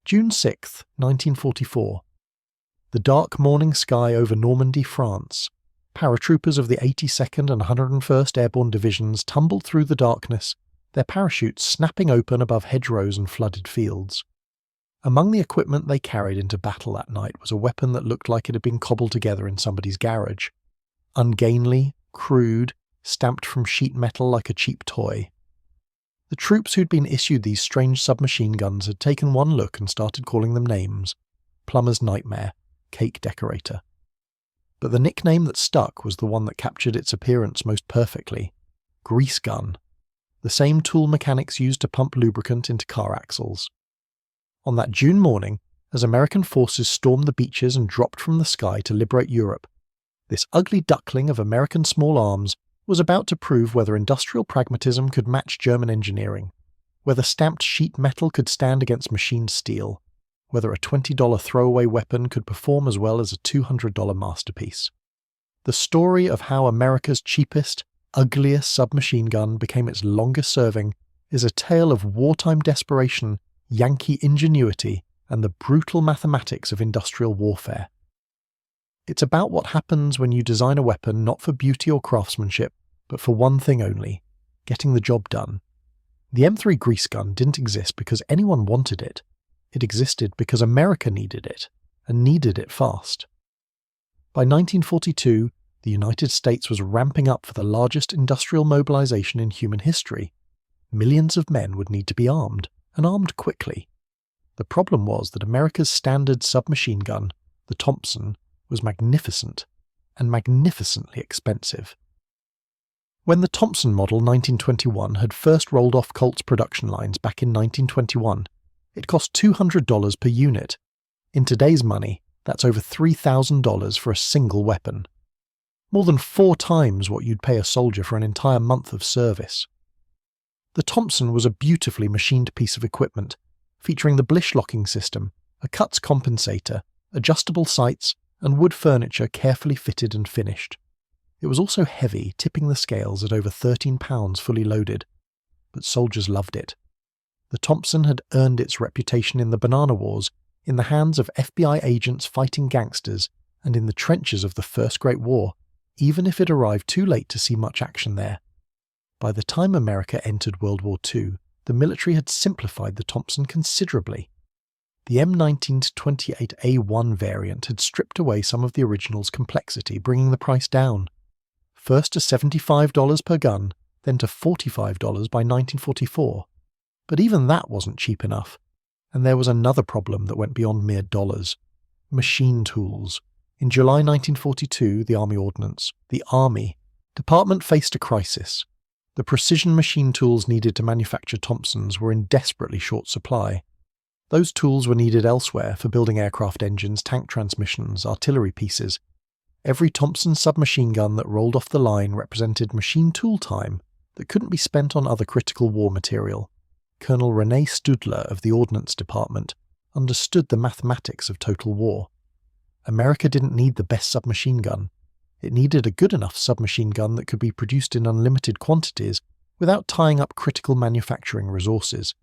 June 6, 1944. The dark morning sky over Normandy, France. Paratroopers of the 82nd and 101st Airborne Divisions tumbled through the darkness, their parachutes snapping open above hedgerows and flooded fields. Among the equipment they carried into battle that night was a weapon that looked like it had been cobbled together in somebody's garage. Ungainly, crude, stamped from sheet metal like a cheap toy. The troops who'd been issued these strange submachine guns had taken one look and started calling them names. Plumber's Nightmare, Cake Decorator. But the nickname that stuck was the one that captured its appearance most perfectly. Grease gun. The same tool mechanics used to pump lubricant into car axles. On that June morning, as American forces stormed the beaches and dropped from the sky to liberate Europe, this ugly duckling of American small arms was about to prove whether industrial pragmatism could match German engineering, whether stamped sheet metal could stand against machined steel, whether a $20 throwaway weapon could perform as well as a $200 masterpiece. The story of how America's cheapest, ugliest submachine gun became its longest-serving is a tale of wartime desperation, Yankee ingenuity, and the brutal mathematics of industrial warfare. It's about what happens when you design a weapon not for beauty or craftsmanship, but for one thing only: getting the job done. The M3 grease gun didn't exist because anyone wanted it. It existed because America needed it, and needed it fast. By 1942, the United States was ramping up for the largest industrial mobilization in human history. Millions of men would need to be armed, and armed quickly. The problem was that America's standard submachine gun, the Thompson, was magnificent, and magnificently expensive. When the Thompson Model 1921 had first rolled off Colt's production lines back in 1921, it cost $200 per unit. In today's money, that's over $3,000 for a single weapon. More than 4 times what you'd pay a soldier for an entire month of service. The Thompson was a beautifully machined piece of equipment, featuring the Blish locking system, a cuts compensator, adjustable sights, and wood furniture carefully fitted and finished. It was also heavy, tipping the scales at over 13 pounds fully loaded. But soldiers loved it. The Thompson had earned its reputation in the Banana Wars, in the hands of FBI agents fighting gangsters, and in the trenches of the First Great War, even if it arrived too late to see much action there. By the time America entered World War II, the military had simplified the Thompson considerably. The M19-28A1 variant had stripped away some of the original's complexity, bringing the price down. First to $75 per gun, then to $45 by 1944. But even that wasn't cheap enough. And there was another problem that went beyond mere dollars. Machine tools. In July 1942, the Army Ordnance, the Army, Department faced a crisis. The precision machine tools needed to manufacture Thompsons were in desperately short supply. Those tools were needed elsewhere for building aircraft engines, tank transmissions, artillery pieces. Every Thompson submachine gun that rolled off the line represented machine tool time that couldn't be spent on other critical war material. Colonel René Studler of the Ordnance Department understood the mathematics of total war. America didn't need the best submachine gun. It needed a good enough submachine gun that could be produced in unlimited quantities without tying up critical manufacturing resources.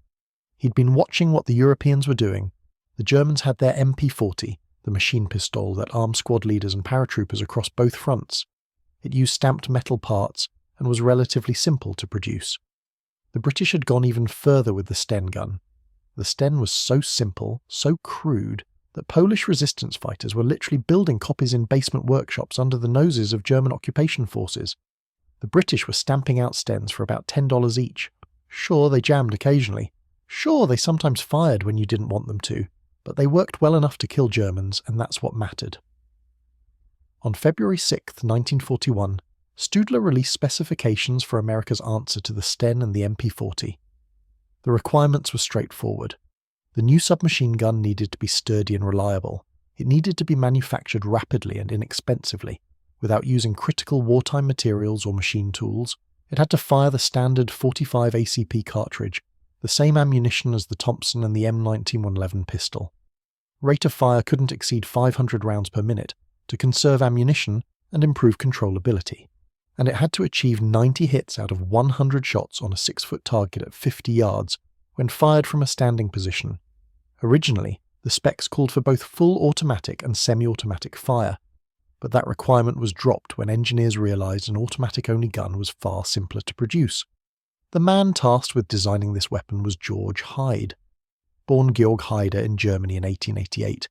He'd been watching what the Europeans were doing. The Germans had their MP40, the machine pistol that armed squad leaders and paratroopers across both fronts. It used stamped metal parts and was relatively simple to produce. The British had gone even further with the Sten gun. The Sten was so simple, so crude, that Polish resistance fighters were literally building copies in basement workshops under the noses of German occupation forces. The British were stamping out Stens for about $10 each. Sure, they jammed occasionally. Sure, they sometimes fired when you didn't want them to, but they worked well enough to kill Germans, and that's what mattered. On February 6, 1941, Studler released specifications for America's answer to the Sten and the MP40. The requirements were straightforward. The new submachine gun needed to be sturdy and reliable. It needed to be manufactured rapidly and inexpensively, without using critical wartime materials or machine tools. It had to fire the standard 45 ACP cartridge, the same ammunition as the Thompson and the M19-111 pistol. Rate of fire couldn't exceed 500 rounds per minute to conserve ammunition and improve controllability. And it had to achieve 90 hits out of 100 shots on a 6-foot target at 50 yards when fired from a standing position. Originally, the specs called for both full automatic and semi-automatic fire, but that requirement was dropped when engineers realised an automatic-only gun was far simpler to produce. The man tasked with designing this weapon was George Hyde. Born Georg Hyder in Germany in 1888,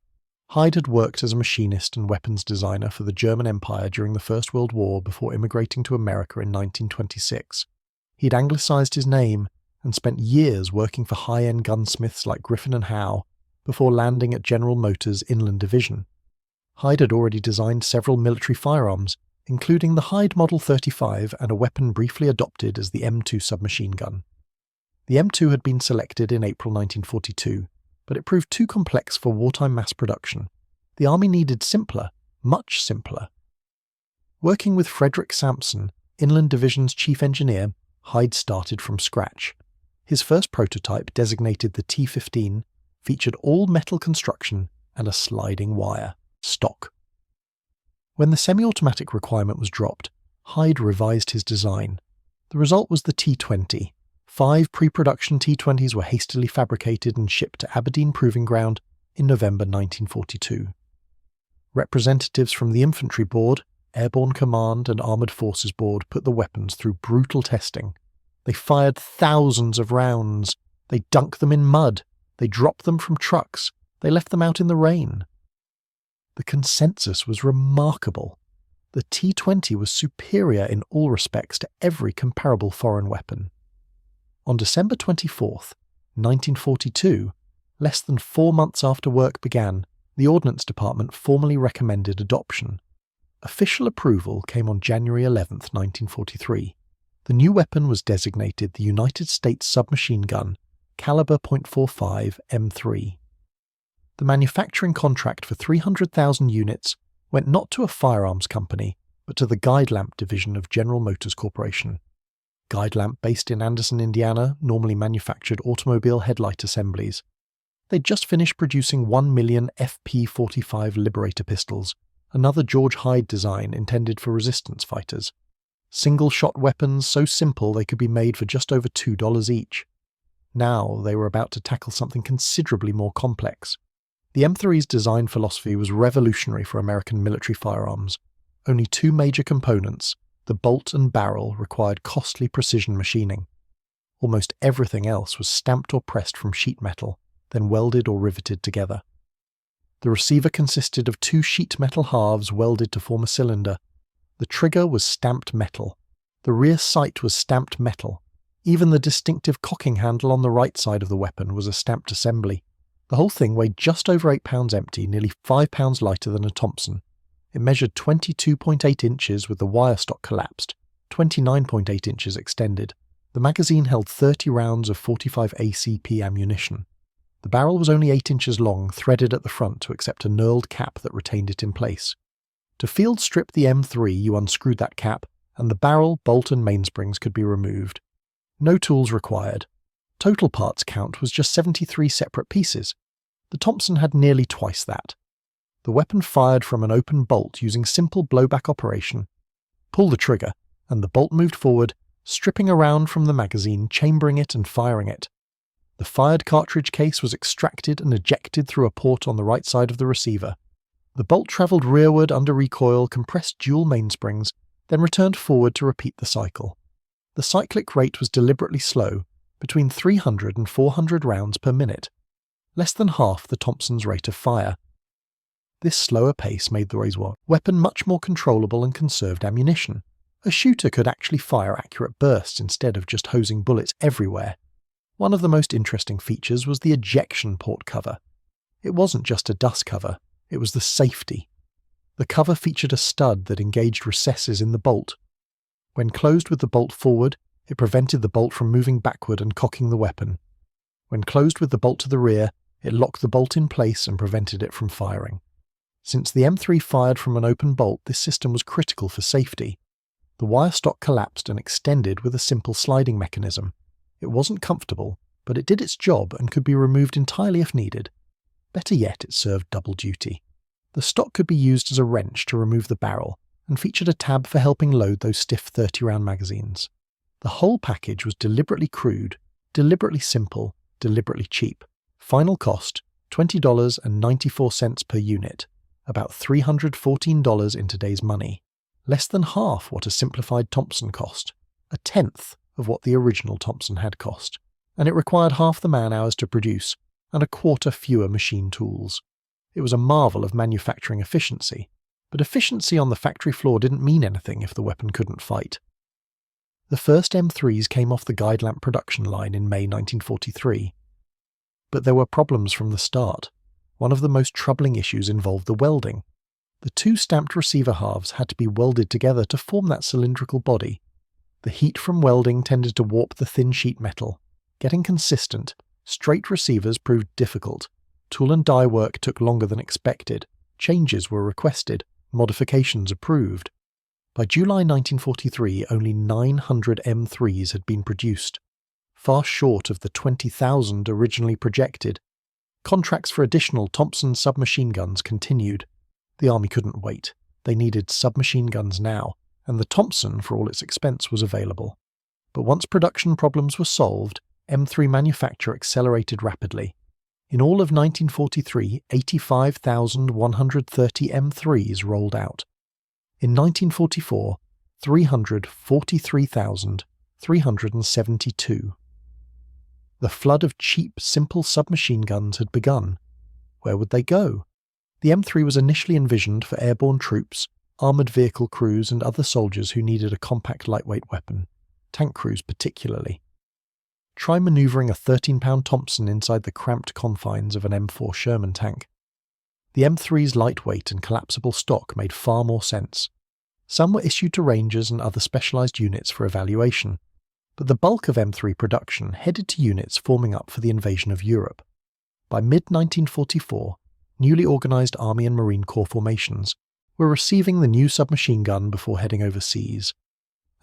Hyde had worked as a machinist and weapons designer for the German Empire during the First World War before immigrating to America in 1926. He'd anglicised his name and spent years working for high-end gunsmiths like Griffin and Howe before landing at General Motors' Inland Division. Hyde had already designed several military firearms, including the Hyde Model 35 and a weapon briefly adopted as the M2 submachine gun. The M2 had been selected in April 1942, but it proved too complex for wartime mass production. The Army needed simpler, much simpler. Working with Frederick Sampson, Inland Division's chief engineer, Hyde started from scratch. His first prototype, designated the T-15, featured all metal construction and a sliding wire, stock. When the semi-automatic requirement was dropped, Hyde revised his design. The result was the T-20. 5 pre-production T-20s were hastily fabricated and shipped to Aberdeen Proving Ground in November 1942. Representatives from the Infantry Board, Airborne Command and Armoured Forces Board put the weapons through brutal testing. They fired thousands of rounds. They dunked them in mud. They dropped them from trucks. They left them out in the rain. The consensus was remarkable. The T-20 was superior in all respects to every comparable foreign weapon. On December 24, 1942, less than 4 months after work began, the Ordnance Department formally recommended adoption. Official approval came on January 11, 1943. The new weapon was designated the United States Submachine Gun, caliber .45 M3. The manufacturing contract for 300,000 units went not to a firearms company, but to the Guide Lamp division of General Motors Corporation. Guide Lamp, based in Anderson, Indiana, normally manufactured automobile headlight assemblies. They'd just finished producing 1 million FP-45 Liberator pistols, another George Hyde design intended for resistance fighters. Single-shot weapons so simple they could be made for just over $2 each. Now they were about to tackle something considerably more complex. The M3's design philosophy was revolutionary for American military firearms. Only 2 major components, the bolt and barrel, required costly precision machining. Almost everything else was stamped or pressed from sheet metal, then welded or riveted together. The receiver consisted of 2 sheet metal halves welded to form a cylinder. The trigger was stamped metal. The rear sight was stamped metal. Even the distinctive cocking handle on the right side of the weapon was a stamped assembly. The whole thing weighed just over 8 pounds empty, nearly 5 pounds lighter than a Thompson. It measured 22.8 inches with the wire stock collapsed, 29.8 inches extended. The magazine held 30 rounds of 45 ACP ammunition. The barrel was only 8 inches long, threaded at the front to accept a knurled cap that retained it in place. To field strip the M3, you unscrewed that cap, and the barrel, bolt and mainsprings could be removed. No tools required. Total parts count was just 73 separate pieces. The Thompson had nearly twice that. The weapon fired from an open bolt using simple blowback operation. Pull the trigger, and the bolt moved forward, stripping a round from the magazine, chambering it and firing it. The fired cartridge case was extracted and ejected through a port on the right side of the receiver. The bolt travelled rearward under recoil, compressed dual mainsprings, then returned forward to repeat the cycle. The cyclic rate was deliberately slow, between 300 and 400 rounds per minute, less than half the Thompson's rate of fire. This slower pace made the weapon much more controllable and conserved ammunition. A shooter could actually fire accurate bursts instead of just hosing bullets everywhere. One of the most interesting features was the ejection port cover. It wasn't just a dust cover, it was the safety. The cover featured a stud that engaged recesses in the bolt. When closed with the bolt forward, it prevented the bolt from moving backward and cocking the weapon. When closed with the bolt to the rear, it locked the bolt in place and prevented it from firing. Since the M3 fired from an open bolt, this system was critical for safety. The wire stock collapsed and extended with a simple sliding mechanism. It wasn't comfortable, but it did its job and could be removed entirely if needed. Better yet, it served double duty. The stock could be used as a wrench to remove the barrel, and featured a tab for helping load those stiff 30-round magazines. The whole package was deliberately crude, deliberately simple, deliberately cheap. Final cost, $20.94 per unit, about $314 in today's money, less than half what a simplified Thompson cost, a tenth of what the original Thompson had cost, and it required half the man-hours to produce and a quarter fewer machine tools. It was a marvel of manufacturing efficiency, but efficiency on the factory floor didn't mean anything if the weapon couldn't fight. The first M3s came off the guide lamp production line in May 1943. But there were problems from the start. One of the most troubling issues involved the welding. The two stamped receiver halves had to be welded together to form that cylindrical body. The heat from welding tended to warp the thin sheet metal. Getting consistent, straight receivers proved difficult. Tool and die work took longer than expected. Changes were requested, modifications approved. By July 1943, only 900 M3s had been produced, far short of the 20,000 originally projected. Contracts for additional Thompson submachine guns continued. The Army couldn't wait. They needed submachine guns now, and the Thompson, for all its expense, was available. But once production problems were solved, M3 manufacture accelerated rapidly. In all of 1943, 85,130 M3s rolled out. In 1944, 343,372. The flood of cheap, simple submachine guns had begun. Where would they go? The M3 was initially envisioned for airborne troops, armoured vehicle crews and other soldiers who needed a compact lightweight weapon, tank crews particularly. Try manoeuvring a 13-pound Thompson inside the cramped confines of an M4 Sherman tank. The M3's lightweight and collapsible stock made far more sense. Some were issued to Rangers and other specialised units for evaluation, but the bulk of M3 production headed to units forming up for the invasion of Europe. By mid-1944, newly organised Army and Marine Corps formations were receiving the new submachine gun before heading overseas,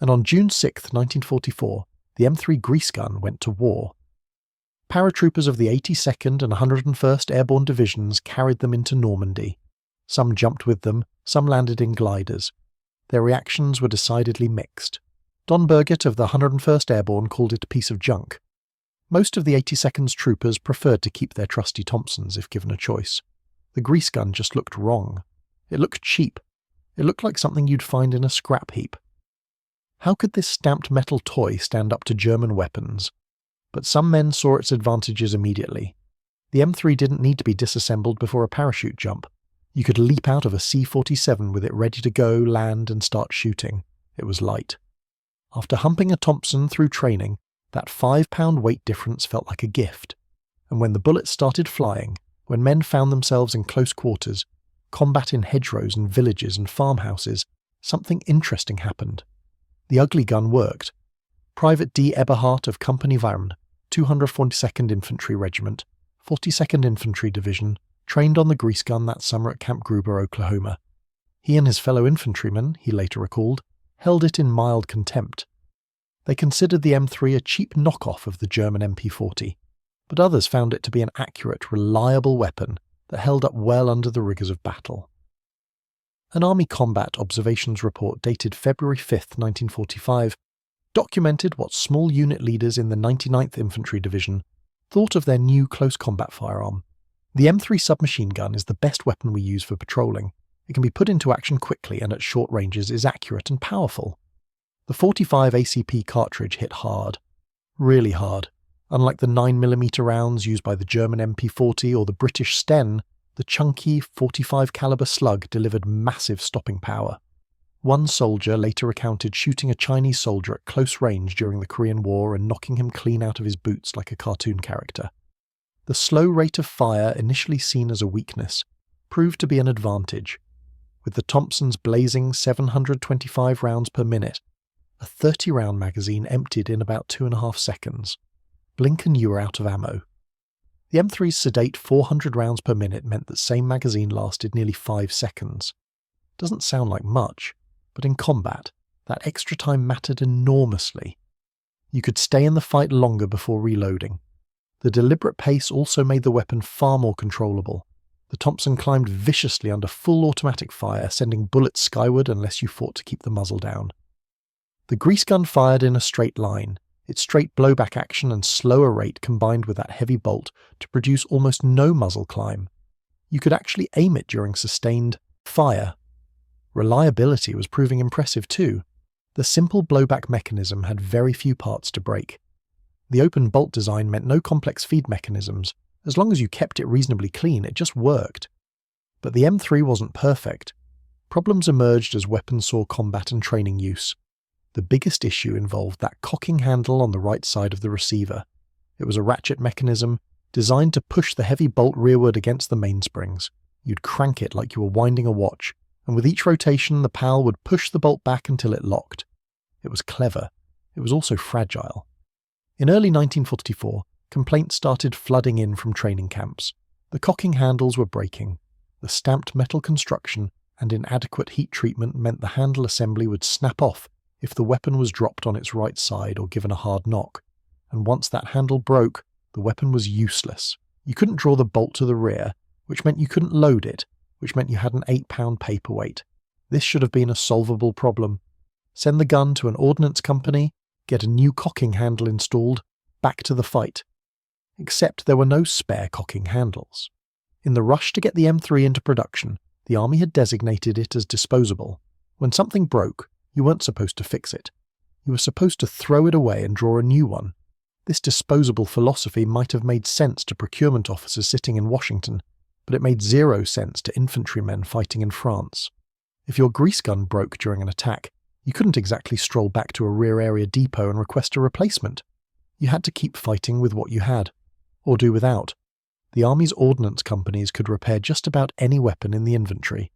and on June 6, 1944, the M3 grease gun went to war. Paratroopers of the 82nd and 101st Airborne Divisions carried them into Normandy. Some jumped with them, some landed in gliders. Their reactions were decidedly mixed. Don Burgett of the 101st Airborne called it a piece of junk. Most of the 82nd's troopers preferred to keep their trusty Thompsons if given a choice. The grease gun just looked wrong. It looked cheap. It looked like something you'd find in a scrap heap. How could this stamped metal toy stand up to German weapons? But some men saw its advantages immediately. The M3 didn't need to be disassembled before a parachute jump. You could leap out of a C-47 with it ready to go, land and start shooting. It was light. After humping a Thompson through training, that 5-pound weight difference felt like a gift. And when the bullets started flying, when men found themselves in close quarters, combat in hedgerows and villages and farmhouses, something interesting happened. The ugly gun worked. Private D. Eberhardt of Company Warm, 242nd Infantry Regiment, 42nd Infantry Division, trained on the grease gun that summer at Camp Gruber, Oklahoma. He and his fellow infantrymen, he later recalled, held it in mild contempt. They considered the M3 a cheap knockoff of the German MP40, but others found it to be an accurate, reliable weapon that held up well under the rigours of battle. An Army Combat Observations report dated February 5, 1945, documented what small unit leaders in the 99th Infantry Division thought of their new close combat firearm. The M3 submachine gun is the best weapon we use for patrolling. It can be put into action quickly and at short ranges is accurate and powerful. The 45 ACP cartridge hit hard. Really hard. Unlike the 9mm rounds used by the German MP40 or the British Sten, the chunky 45 caliber slug delivered massive stopping power. One soldier later recounted shooting a Chinese soldier at close range during the Korean War and knocking him clean out of his boots like a cartoon character. The slow rate of fire, initially seen as a weakness, proved to be an advantage. With the Thompson's blazing 725 rounds per minute, a 30-round magazine emptied in about 2.5 seconds. Blink and you were out of ammo. The M3's sedate 400 rounds per minute meant that same magazine lasted nearly 5 seconds. Doesn't sound like much, but in combat, that extra time mattered enormously. You could stay in the fight longer before reloading. The deliberate pace also made the weapon far more controllable. The Thompson climbed viciously under full automatic fire, sending bullets skyward unless you fought to keep the muzzle down. The grease gun fired in a straight line, Its straight blowback action and slower rate combined with that heavy bolt to produce almost no muzzle climb. You could actually aim it during sustained fire. Reliability was proving impressive too. The simple blowback mechanism had very few parts to break. The open bolt design meant no complex feed mechanisms. As long as you kept it reasonably clean, it just worked. But the M3 wasn't perfect. Problems emerged as weapons saw combat and training use. The biggest issue involved that cocking handle on the right side of the receiver. It was a ratchet mechanism designed to push the heavy bolt rearward against the mainsprings. You'd crank it like you were winding a watch, and with each rotation the PAL would push the bolt back until it locked. It was clever. It was also fragile. In early 1944, complaints started flooding in from training camps. The cocking handles were breaking. The stamped metal construction and inadequate heat treatment meant the handle assembly would snap off if the weapon was dropped on its right side or given a hard knock, and once that handle broke, the weapon was useless. You couldn't draw the bolt to the rear, which meant you couldn't load it, which meant you had an 8-pound paperweight. This should have been a solvable problem. Send the gun to an ordnance company, get a new cocking handle installed, back to the fight. Except there were no spare cocking handles. In the rush to get the M3 into production, the Army had designated it as disposable. When something broke, you weren't supposed to fix it. You were supposed to throw it away and draw a new one. This disposable philosophy might have made sense to procurement officers sitting in Washington, but it made zero sense to infantrymen fighting in France. If your grease gun broke during an attack, you couldn't exactly stroll back to a rear area depot and request a replacement. You had to keep fighting with what you had, or do without. The Army's ordnance companies could repair just about any weapon in the inventory.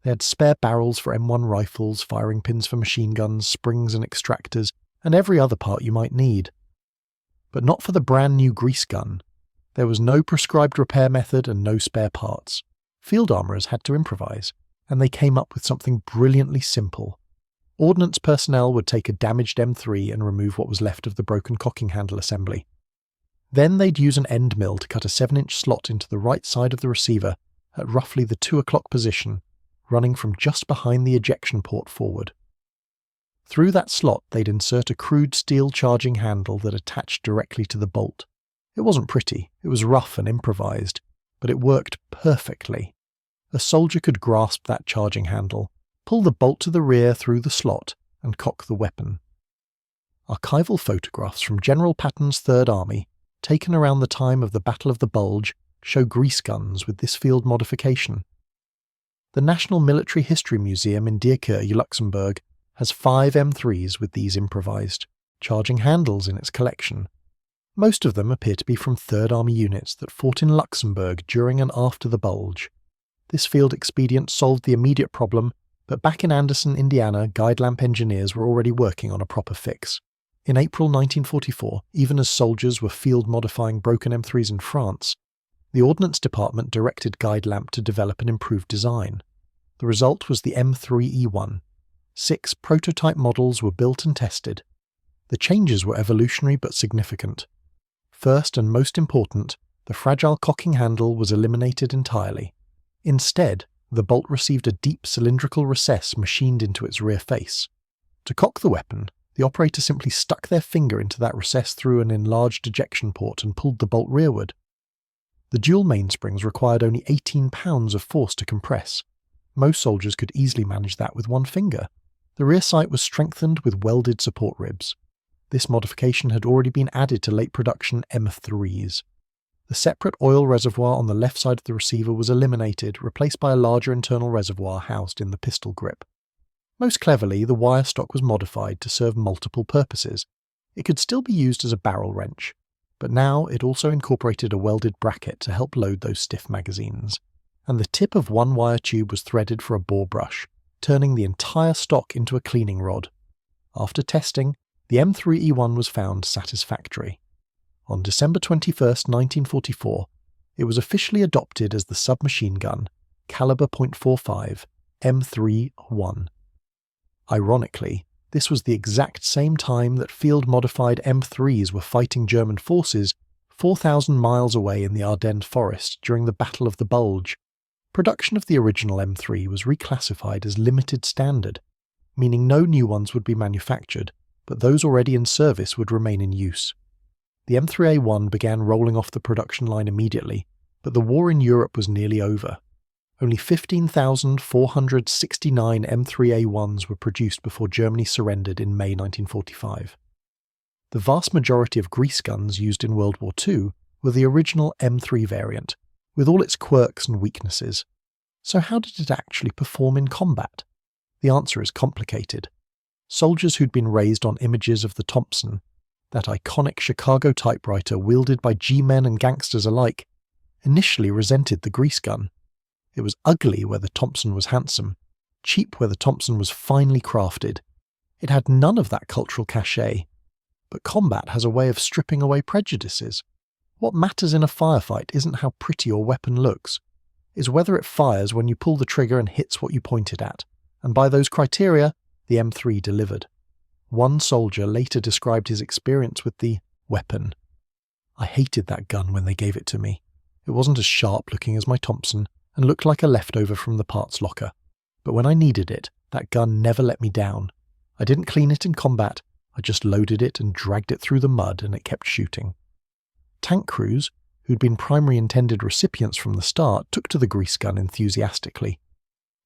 They had spare barrels for M1 rifles, firing pins for machine guns, springs and extractors, and every other part you might need. But not for the brand new grease gun. There was no prescribed repair method and no spare parts. Field armourers had to improvise, and they came up with something brilliantly simple. Ordnance personnel would take a damaged M3 and remove what was left of the broken cocking handle assembly. Then they'd use an end mill to cut a 7-inch slot into the right side of the receiver at roughly the 2 o'clock position, running from just behind the ejection port forward. Through that slot they'd insert a crude steel charging handle that attached directly to the bolt. It wasn't pretty, it was rough and improvised, but it worked perfectly. A soldier could grasp that charging handle, pull the bolt to the rear through the slot, and cock the weapon. Archival photographs from General Patton's Third Army, taken around the time of the Battle of the Bulge, show grease guns with this field modification. The National Military History Museum in Dierkirch, Luxembourg, has 5 M3s with these improvised, charging handles in its collection. Most of them appear to be from Third Army units that fought in Luxembourg during and after the Bulge. This field expedient solved the immediate problem, but back in Anderson, Indiana, guide lamp engineers were already working on a proper fix. In April 1944, even as soldiers were field-modifying broken M3s in France, the Ordnance Department directed Guide Lamp to develop an improved design. The result was the M3E1. 6 prototype models were built and tested. The changes were evolutionary but significant. First and most important, the fragile cocking handle was eliminated entirely. Instead, the bolt received a deep cylindrical recess machined into its rear face. To cock the weapon, the operator simply stuck their finger into that recess through an enlarged ejection port and pulled the bolt rearward. The dual mainsprings required only 18 pounds of force to compress. Most soldiers could easily manage that with one finger. The rear sight was strengthened with welded support ribs. This modification had already been added to late production M3s. The separate oil reservoir on the left side of the receiver was eliminated, replaced by a larger internal reservoir housed in the pistol grip. Most cleverly, the wire stock was modified to serve multiple purposes. It could still be used as a barrel wrench, but now it also incorporated a welded bracket to help load those stiff magazines. And the tip of one wire tube was threaded for a bore brush, turning the entire stock into a cleaning rod. After testing, the M3E1 was found satisfactory. On December 21, 1944, it was officially adopted as the submachine gun, caliber .45, M3-1. Ironically, this was the exact same time that field-modified M3s were fighting German forces 4,000 miles away in the Ardennes forest during the Battle of the Bulge. Production of the original M3 was reclassified as limited standard, meaning no new ones would be manufactured, but those already in service would remain in use. The M3A1 began rolling off the production line immediately, but the war in Europe was nearly over. Only 15,469 M3A1s were produced before Germany surrendered in May 1945. The vast majority of grease guns used in World War II were the original M3 variant, with all its quirks and weaknesses. So how did it actually perform in combat? The answer is complicated. Soldiers who'd been raised on images of the Thompson, that iconic Chicago typewriter wielded by G-men and gangsters alike, initially resented the grease gun. It was ugly where the Thompson was handsome, cheap where the Thompson was finely crafted. It had none of that cultural cachet. But combat has a way of stripping away prejudices. What matters in a firefight isn't how pretty your weapon looks, it's whether it fires when you pull the trigger and hits what you pointed at, and by those criteria, the M3 delivered. One soldier later described his experience with the weapon. "I hated that gun when they gave it to me. It wasn't as sharp looking as my Thompson and looked like a leftover from the parts locker. But when I needed it, that gun never let me down. I didn't clean it in combat, I just loaded it and dragged it through the mud and it kept shooting." Tank crews, who'd been primary intended recipients from the start, took to the grease gun enthusiastically.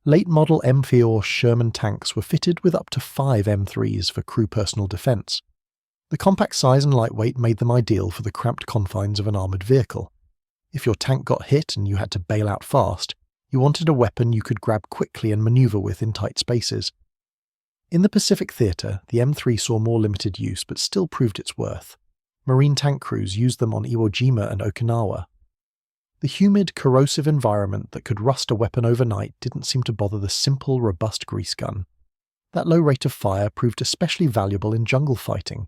Late-model M4 Sherman tanks were fitted with up to 5 M3s for crew personal defense. The compact size and lightweight made them ideal for the cramped confines of an armored vehicle. If your tank got hit and you had to bail out fast, you wanted a weapon you could grab quickly and maneuver with in tight spaces. In the Pacific Theatre, the M3 saw more limited use but still proved its worth. Marine tank crews used them on Iwo Jima and Okinawa. The humid, corrosive environment that could rust a weapon overnight didn't seem to bother the simple, robust grease gun. That low rate of fire proved especially valuable in jungle fighting,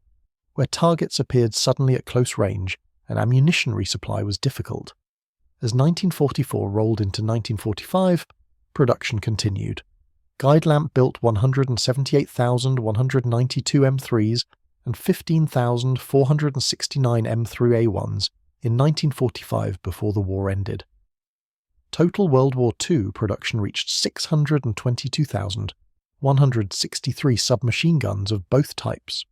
where targets appeared suddenly at close range and ammunition resupply was difficult. As 1944 rolled into 1945, production continued. Guidelamp built 178,192 M3s and 15,469 M3A1s in 1945 before the war ended. Total World War II production reached 622,163 submachine guns of both types,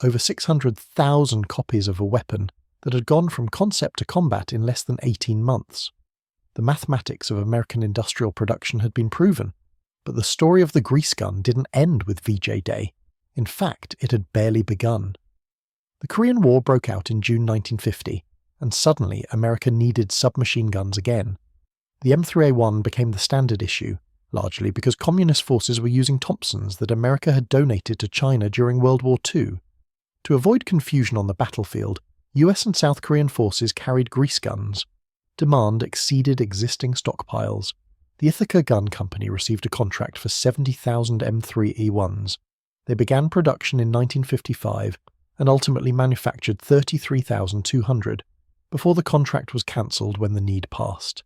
over 600,000 copies of a weapon that had gone from concept to combat in less than 18 months. The mathematics of American industrial production had been proven, but the story of the grease gun didn't end with VJ Day. In fact, it had barely begun. The Korean War broke out in June 1950, and suddenly America needed submachine guns again. The M3A1 became the standard issue, largely because communist forces were using Thompsons that America had donated to China during World War II. To avoid confusion on the battlefield, US and South Korean forces carried grease guns. Demand exceeded existing stockpiles. The Ithaca Gun Company received a contract for 70,000 M3E1s. They began production in 1955 and ultimately manufactured 33,200 before the contract was cancelled when the need passed.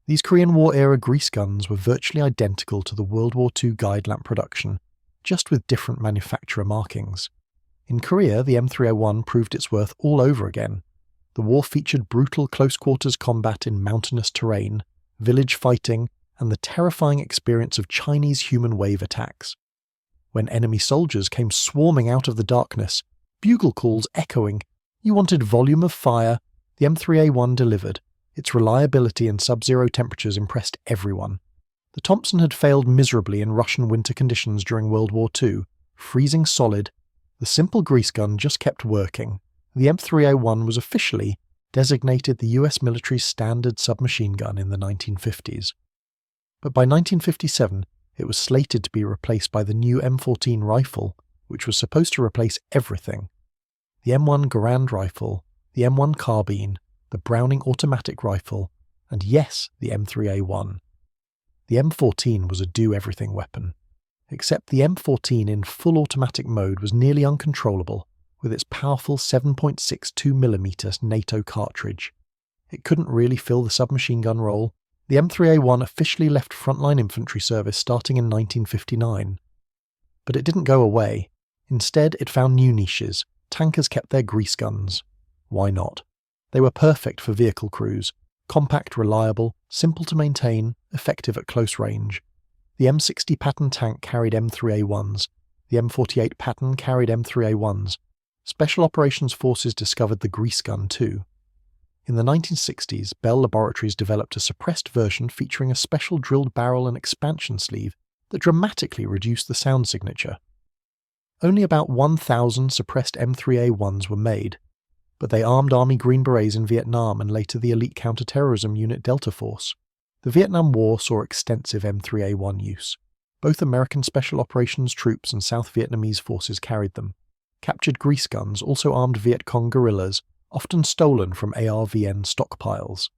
These Korean War-era grease guns were virtually identical to the World War II guide lamp production, just with different manufacturer markings. In Korea, the M301 proved its worth all over again. The war featured brutal close-quarters combat in mountainous terrain, village fighting, and the terrifying experience of Chinese human wave attacks. When enemy soldiers came swarming out of the darkness, bugle calls echoing, you wanted volume of fire, the M3A1 delivered. Its reliability in sub-zero temperatures impressed everyone. The Thompson had failed miserably in Russian winter conditions during World War II, freezing solid. The simple grease gun just kept working. The M3A1 was officially designated the US military's standard submachine gun in the 1950s. But by 1957, it was slated to be replaced by the new M14 rifle, which was supposed to replace everything. The M1 Garand rifle, the M1 carbine, the Browning automatic rifle, and yes, the M3A1. The M14 was a do-everything weapon, except the M14 in full automatic mode was nearly uncontrollable with its powerful 7.62mm NATO cartridge. It couldn't really fill the submachine gun role. The M3A1 officially left frontline infantry service starting in 1959. But it didn't go away. Instead, it found new niches. Tankers kept their grease guns. Why not? They were perfect for vehicle crews, compact, reliable, simple to maintain, effective at close range. The M60 Patton tank carried M3A1s. The M48 Patton carried M3A1s. Special Operations Forces discovered the grease gun too. In the 1960s, Bell Laboratories developed a suppressed version featuring a special drilled barrel and expansion sleeve that dramatically reduced the sound signature. Only about 1,000 suppressed M3A1s were made, but they armed Army Green Berets in Vietnam and later the elite counterterrorism unit Delta Force. The Vietnam War saw extensive M3A1 use. Both American Special Operations troops and South Vietnamese forces carried them. Captured grease guns also armed Viet Cong guerrillas, often stolen from ARVN stockpiles.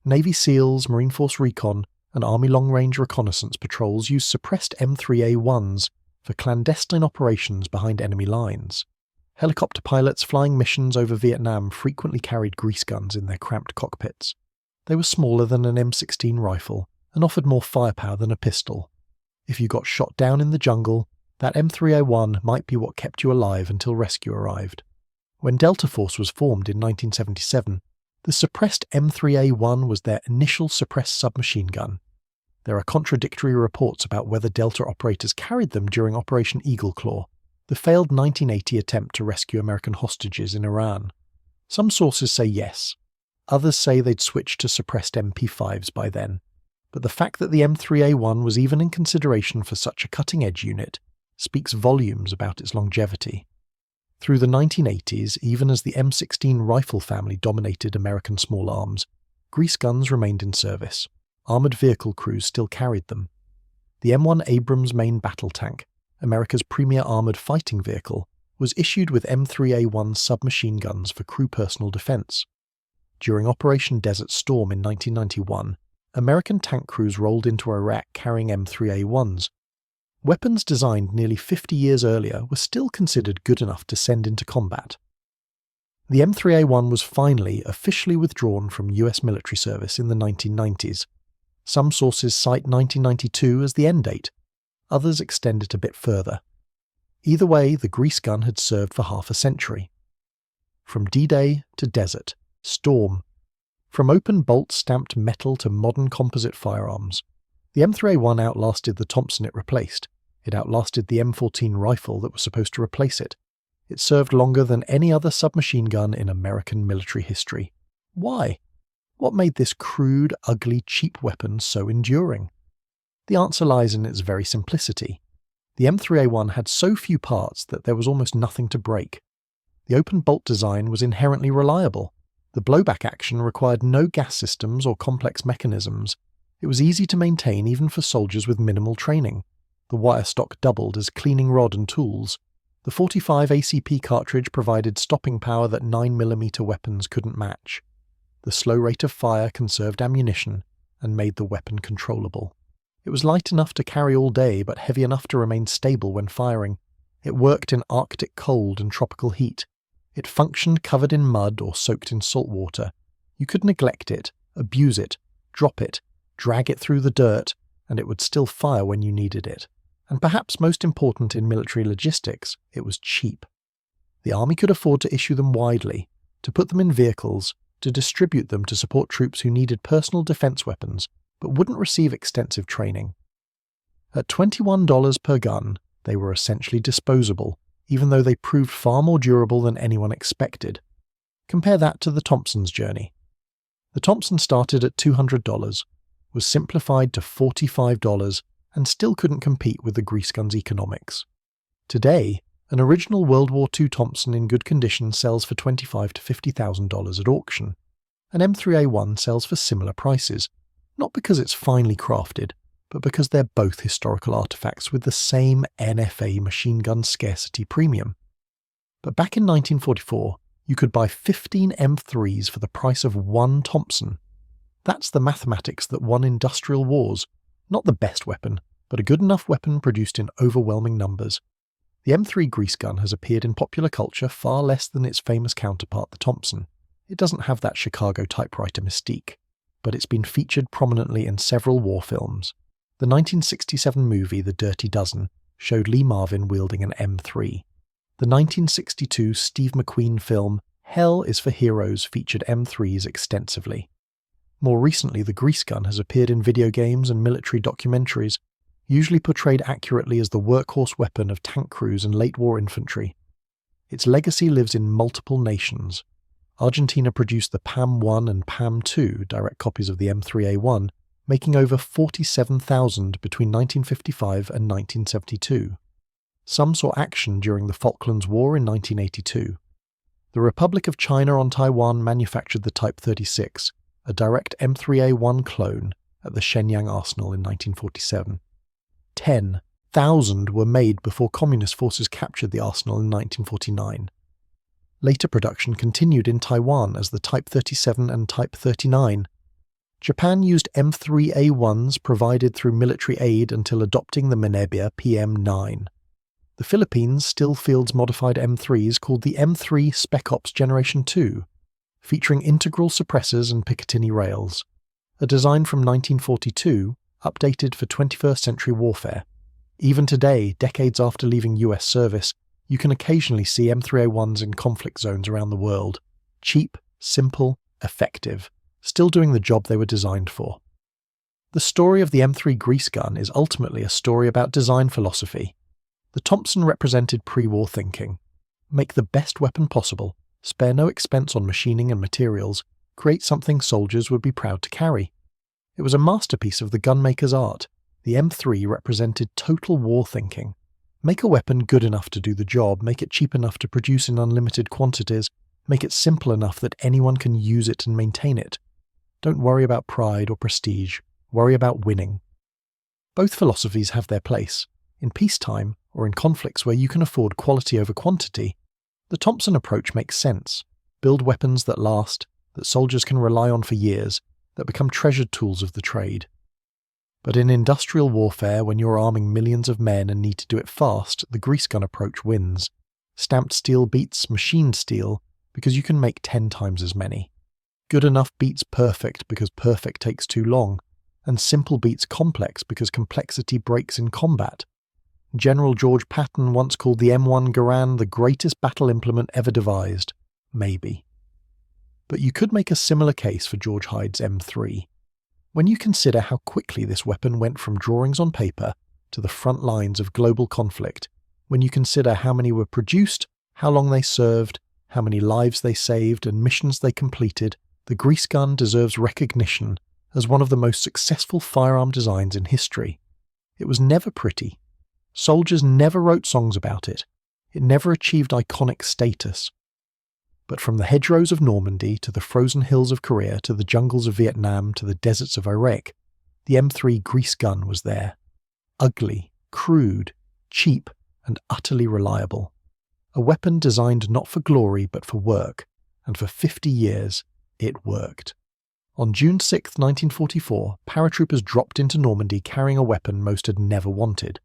Navy SEALs, Marine Force Recon, and Army Long-Range Reconnaissance patrols used suppressed M3A1s for clandestine operations behind enemy lines. Helicopter pilots flying missions over Vietnam frequently carried grease guns in their cramped cockpits. They were smaller than an M16 rifle and offered more firepower than a pistol. If you got shot down in the jungle, that M3A1 might be what kept you alive until rescue arrived. When Delta Force was formed in 1977, the suppressed M3A1 was their initial suppressed submachine gun. There are contradictory reports about whether Delta operators carried them during Operation Eagle Claw, the failed 1980 attempt to rescue American hostages in Iran. Some sources say yes. Others say they'd switched to suppressed MP5s by then. But the fact that the M3A1 was even in consideration for such a cutting-edge unit speaks volumes about its longevity. Through the 1980s, even as the M16 rifle family dominated American small arms, grease guns remained in service. Armored vehicle crews still carried them. The M1 Abrams main battle tank, America's premier armored fighting vehicle, was issued with M3A1 submachine guns for crew personal defense. During Operation Desert Storm in 1991, American tank crews rolled into Iraq carrying M3A1s. Weapons designed nearly 50 years earlier were still considered good enough to send into combat. The M3A1 was finally officially withdrawn from US military service in the 1990s. Some sources cite 1992 as the end date, others extend it a bit further. Either way, the grease gun had served for half a century. From D-Day to desert, storm, from open bolt-stamped metal to modern composite firearms, the M3A1 outlasted the Thompson it replaced. It outlasted the M14 rifle that was supposed to replace it. It served longer than any other submachine gun in American military history. Why? What made this crude, ugly, cheap weapon so enduring? The answer lies in its very simplicity. The M3A1 had so few parts that there was almost nothing to break. The open bolt design was inherently reliable. The blowback action required no gas systems or complex mechanisms. It was easy to maintain even for soldiers with minimal training. The wire stock doubled as cleaning rod and tools. The 45 ACP cartridge provided stopping power that 9mm weapons couldn't match. The slow rate of fire conserved ammunition and made the weapon controllable. It was light enough to carry all day but heavy enough to remain stable when firing. It worked in Arctic cold and tropical heat. It functioned covered in mud or soaked in salt water. You could neglect it, abuse it, drop it, drag it through the dirt, and it would still fire when you needed it. And perhaps most important in military logistics, it was cheap. The Army could afford to issue them widely, to put them in vehicles, to distribute them to support troops who needed personal defense weapons but wouldn't receive extensive training. At $21 per gun, they were essentially disposable, even though they proved far more durable than anyone expected. Compare that to the Thompson's journey. The Thompson started at $200, was simplified to $45, and still couldn't compete with the grease gun's economics. Today, an original World War II Thompson in good condition sells for $25,000 to $50,000 at auction. An M3A1 sells for similar prices, not because it's finely crafted, but because they're both historical artifacts with the same NFA machine gun scarcity premium. But back in 1944, you could buy 15 M3s for the price of one Thompson. That's the mathematics that won industrial wars. Not the best weapon, but a good enough weapon produced in overwhelming numbers. The M3 grease gun has appeared in popular culture far less than its famous counterpart, the Thompson. It doesn't have that Chicago typewriter mystique, but it's been featured prominently in several war films. The 1967 movie The Dirty Dozen showed Lee Marvin wielding an M3. The 1962 Steve McQueen film Hell is for Heroes featured M3s extensively. More recently, the grease gun has appeared in video games and military documentaries. usually portrayed accurately as the workhorse weapon of tank crews and late-war infantry. Its legacy lives in multiple nations. Argentina produced the PAM-1 and PAM-2, direct copies of the M3A1, making over 47,000 between 1955 and 1972. Some saw action during the Falklands War in 1982. The Republic of China on Taiwan manufactured the Type 36, a direct M3A1 clone, at the Shenyang Arsenal in 1947. 10,000 were made before Communist forces captured the arsenal in 1949. Later production continued in Taiwan as the Type 37 and Type 39. Japan used M3A1s provided through military aid until adopting the Menebia PM-9. The Philippines still fields modified M3s called the M3 Spec Ops Generation 2, featuring integral suppressors and Picatinny rails, a design from 1942, updated for 21st century warfare. Even today, decades after leaving US service, you can occasionally see M3A1s in conflict zones around the world. Cheap, simple, effective, still doing the job they were designed for. The story of the M3 grease gun is ultimately a story about design philosophy. The Thompson represented pre-war thinking. Make the best weapon possible, spare no expense on machining and materials, create something soldiers would be proud to carry. It was a masterpiece of the gunmaker's art. The M3 represented total war thinking. Make a weapon good enough to do the job, make it cheap enough to produce in unlimited quantities, make it simple enough that anyone can use it and maintain it. Don't worry about pride or prestige, worry about winning. Both philosophies have their place. In peacetime, or in conflicts where you can afford quality over quantity, the Thompson approach makes sense. Build weapons that last, that soldiers can rely on for years, that become treasured tools of the trade. But in industrial warfare, when you're arming millions of men and need to do it fast, the grease gun approach wins. Stamped steel beats machined steel because you can make 10 times as many. Good enough beats perfect because perfect takes too long, and simple beats complex because complexity breaks in combat. General George Patton once called the M1 Garand the greatest battle implement ever devised. Maybe. But you could make a similar case for George Hyde's M3. When you consider how quickly this weapon went from drawings on paper to the front lines of global conflict, when you consider how many were produced, how long they served, how many lives they saved and missions they completed, the grease gun deserves recognition as one of the most successful firearm designs in history. It was never pretty. Soldiers never wrote songs about it. It never achieved iconic status. But from the hedgerows of Normandy to the frozen hills of Korea to the jungles of Vietnam to the deserts of Iraq, the M3 grease gun was there. Ugly, crude, cheap, and utterly reliable. A weapon designed not for glory but for work, and for 50 years it worked. On June 6, 1944, paratroopers dropped into Normandy carrying a weapon most had never wanted.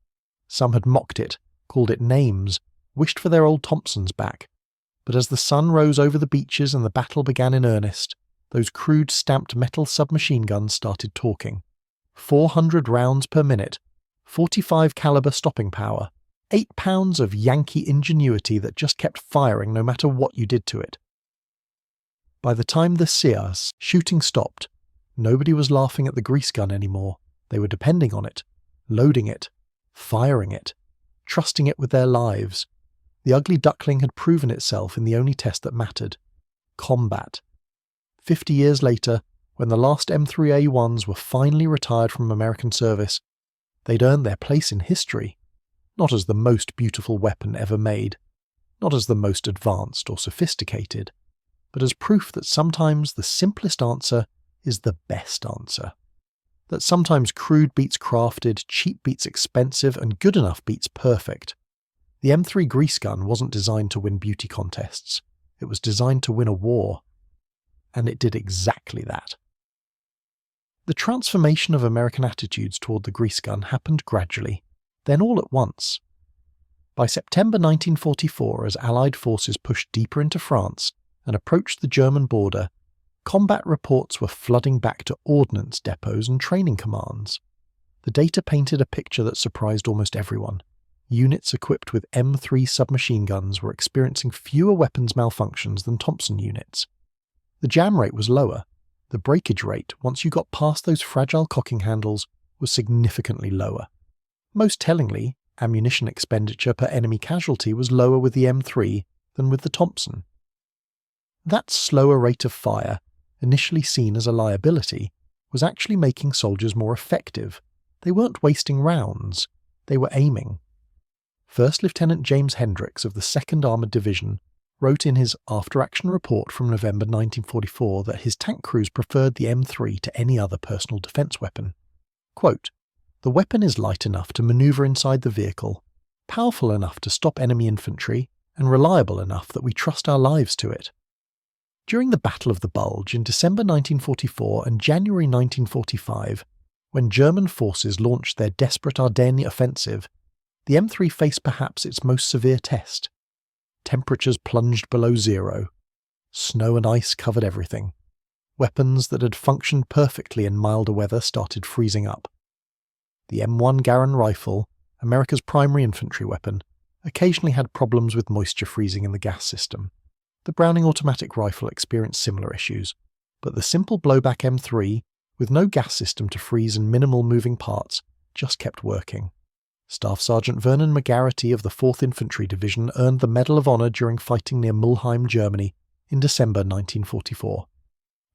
Some had mocked it, called it names, wished for their old Thompsons back. But as the sun rose over the beaches and the battle began in earnest, those crude stamped metal submachine guns started talking. 400 rounds per minute, 45 caliber stopping power, 8 pounds of Yankee ingenuity that just kept firing no matter what you did to it. By the time the Sears shooting stopped, nobody was laughing at the grease gun anymore. They were depending on it, loading it, firing it, trusting it with their lives. The ugly duckling had proven itself in the only test that mattered: combat. 50 years later, when the last M3A1s were finally retired from American service, they'd earned their place in history, not as the most beautiful weapon ever made, not as the most advanced or sophisticated, but as proof that sometimes the simplest answer is the best answer. That sometimes crude beats crafted, cheap beats expensive, and good enough beats perfect. The M3 grease gun wasn't designed to win beauty contests. It was designed to win a war. And it did exactly that. The transformation of American attitudes toward the grease gun happened gradually, then all at once. By September 1944, as Allied forces pushed deeper into France and approached the German border, combat reports were flooding back to ordnance depots and training commands. The data painted a picture that surprised almost everyone. Units equipped with M3 submachine guns were experiencing fewer weapons malfunctions than Thompson units. The jam rate was lower. The breakage rate, once you got past those fragile cocking handles, was significantly lower. Most tellingly, ammunition expenditure per enemy casualty was lower with the M3 than with the Thompson. That slower rate of fire, initially seen as a liability, was actually making soldiers more effective. They weren't wasting rounds, they were aiming. First Lieutenant James Hendricks of the 2nd Armoured Division wrote in his after-action report from November 1944 that his tank crews preferred the M3 to any other personal defence weapon. Quote, "The weapon is light enough to manoeuvre inside the vehicle, powerful enough to stop enemy infantry, and reliable enough that we trust our lives to it." During the Battle of the Bulge in December 1944 and January 1945, when German forces launched their desperate Ardennes offensive, the M3 faced perhaps its most severe test. Temperatures plunged below zero. Snow and ice covered everything. Weapons that had functioned perfectly in milder weather started freezing up. The M1 Garand rifle, America's primary infantry weapon, occasionally had problems with moisture freezing in the gas system. The Browning automatic rifle experienced similar issues, but the simple blowback M3, with no gas system to freeze and minimal moving parts, just kept working. Staff Sergeant Vernon McGarity of the 4th Infantry Division earned the Medal of Honor during fighting near Mulheim, Germany, in December 1944.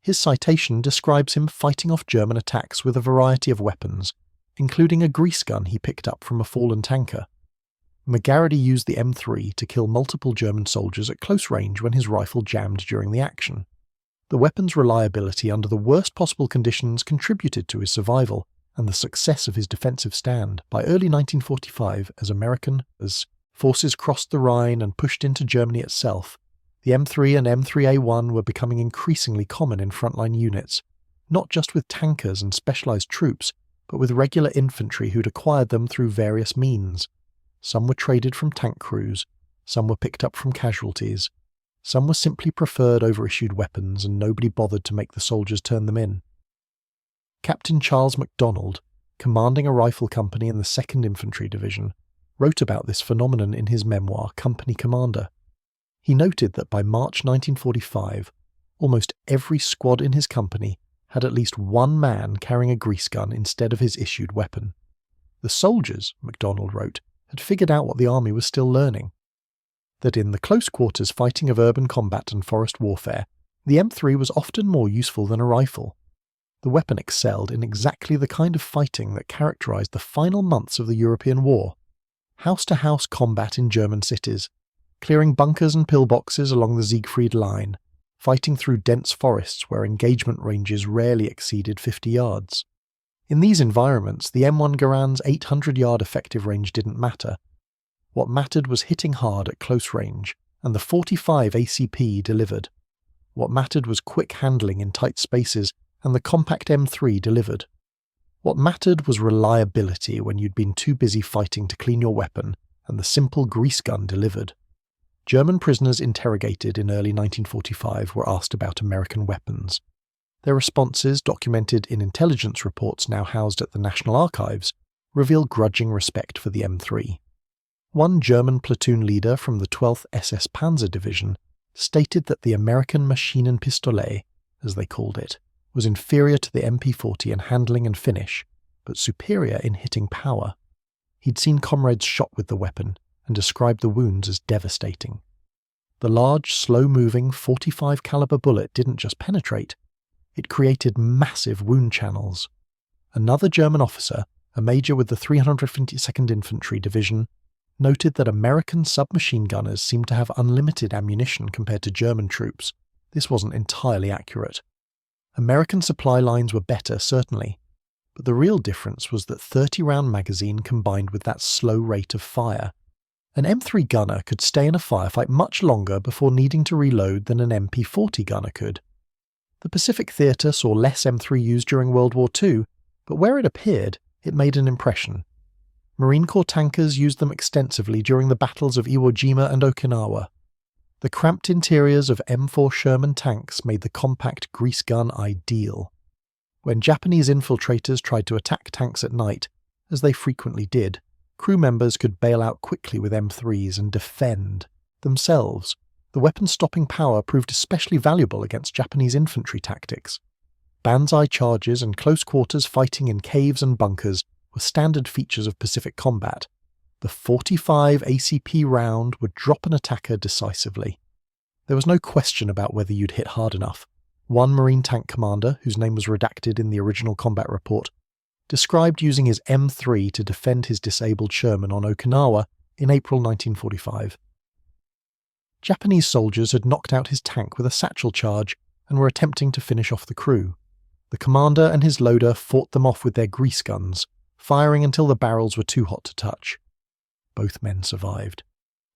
His citation describes him fighting off German attacks with a variety of weapons, including a grease gun he picked up from a fallen tanker. McGarity used the M3 to kill multiple German soldiers at close range when his rifle jammed during the action. The weapon's reliability under the worst possible conditions contributed to his survival and the success of his defensive stand. By early 1945, as American forces crossed the Rhine and pushed into Germany itself, the M3 and M3A1 were becoming increasingly common in frontline units, not just with tankers and specialized troops, but with regular infantry who'd acquired them through various means. Some were traded from tank crews, some were picked up from casualties, some were simply preferred over issued weapons and nobody bothered to make the soldiers turn them in. Captain Charles MacDonald, commanding a rifle company in the 2nd Infantry Division, wrote about this phenomenon in his memoir Company Commander. He noted that by March 1945, almost every squad in his company had at least one man carrying a grease gun instead of his issued weapon. The soldiers, MacDonald wrote, had figured out what the army was still learning. That in the close quarters fighting of urban combat and forest warfare, the M3 was often more useful than a rifle. The weapon excelled in exactly the kind of fighting that characterized the final months of the European War. House-to-house combat in German cities, clearing bunkers and pillboxes along the Siegfried Line, fighting through dense forests where engagement ranges rarely exceeded 50 yards. In these environments, the M1 Garand's 800-yard effective range didn't matter. What mattered was hitting hard at close range, and the 45 ACP delivered. What mattered was quick handling in tight spaces, and the compact M3 delivered. What mattered was reliability when you'd been too busy fighting to clean your weapon, and the simple grease gun delivered. German prisoners interrogated in early 1945 were asked about American weapons. Their responses, documented in intelligence reports now housed at the National Archives, reveal grudging respect for the M3. One German platoon leader from the 12th SS Panzer Division stated that the American Maschinenpistolet, as they called it, was inferior to the MP40 in handling and finish, but superior in hitting power. He'd seen comrades shot with the weapon and described the wounds as devastating. The large, slow-moving 45 caliber bullet didn't just penetrate, it created massive wound channels. Another German officer, a major with the 352nd Infantry Division, noted that American submachine gunners seemed to have unlimited ammunition compared to German troops. This wasn't entirely accurate. American supply lines were better, certainly, but the real difference was that 30-round magazine combined with that slow rate of fire. An M3 gunner could stay in a firefight much longer before needing to reload than an MP40 gunner could. The Pacific Theatre saw less M3 used during World War II, but where it appeared, it made an impression. Marine Corps tankers used them extensively during the battles of Iwo Jima and Okinawa. The cramped interiors of M4 Sherman tanks made the compact grease gun ideal. When Japanese infiltrators tried to attack tanks at night, as they frequently did, crew members could bail out quickly with M3s and defend themselves. The weapon's stopping power proved especially valuable against Japanese infantry tactics. Banzai charges and close quarters fighting in caves and bunkers were standard features of Pacific combat. The 45 ACP round would drop an attacker decisively. There was no question about whether you'd hit hard enough. One Marine tank commander, whose name was redacted in the original combat report, described using his M3 to defend his disabled Sherman on Okinawa in April 1945. Japanese soldiers had knocked out his tank with a satchel charge and were attempting to finish off the crew. The commander and his loader fought them off with their grease guns, firing until the barrels were too hot to touch. Both men survived.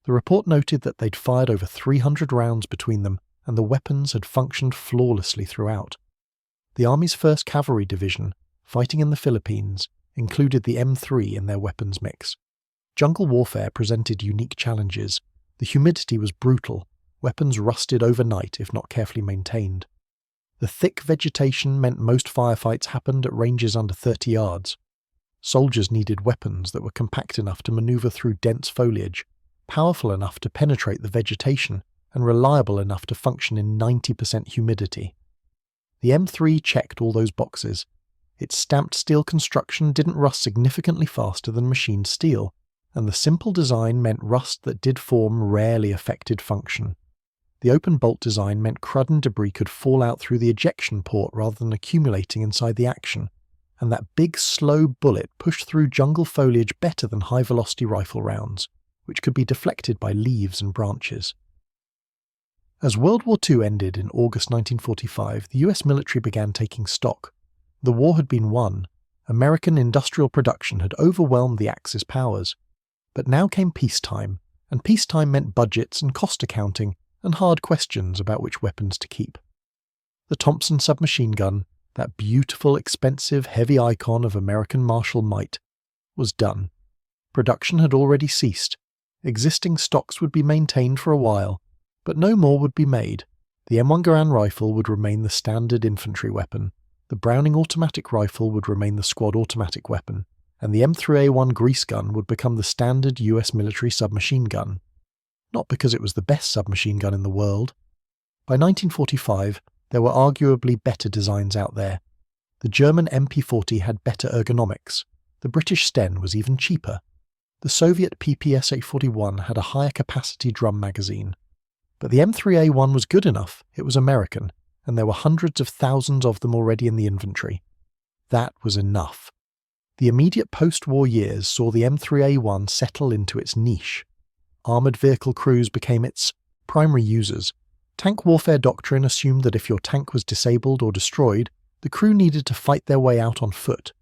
The report noted that they'd fired over 300 rounds between them, and the weapons had functioned flawlessly throughout. The Army's 1st Cavalry Division, fighting in the Philippines, included the M3 in their weapons mix. Jungle warfare presented unique challenges. The humidity was brutal, weapons rusted overnight if not carefully maintained. The thick vegetation meant most firefights happened at ranges under 30 yards. Soldiers needed weapons that were compact enough to maneuver through dense foliage, powerful enough to penetrate the vegetation, and reliable enough to function in 90% humidity. The M3 checked all those boxes. Its stamped steel construction didn't rust significantly faster than machined steel, and the simple design meant rust that did form rarely affected function. The open bolt design meant crud and debris could fall out through the ejection port rather than accumulating inside the action, and that big slow bullet pushed through jungle foliage better than high-velocity rifle rounds, which could be deflected by leaves and branches. As World War II ended in August 1945, the US military began taking stock. The war had been won. American industrial production had overwhelmed the Axis powers. But now came peacetime, and peacetime meant budgets and cost accounting and hard questions about which weapons to keep. The Thompson submachine gun, that beautiful, expensive, heavy icon of American martial might, was done. Production had already ceased. Existing stocks would be maintained for a while, but no more would be made. The M1 Garand rifle would remain the standard infantry weapon, the Browning automatic rifle would remain the squad automatic weapon, and the M3A1 grease gun would become the standard US military submachine gun. Not because it was the best submachine gun in the world. By 1945, there were arguably better designs out there. The German MP40 had better ergonomics. The British Sten was even cheaper. The Soviet PPS-841 had a higher capacity drum magazine. But the M3A1 was good enough, it was American, and there were hundreds of thousands of them already in the inventory. That was enough. The immediate post-war years saw the M3A1 settle into its niche. Armoured vehicle crews became its primary users. Tank warfare doctrine assumed that if your tank was disabled or destroyed, the crew needed to fight their way out on foot.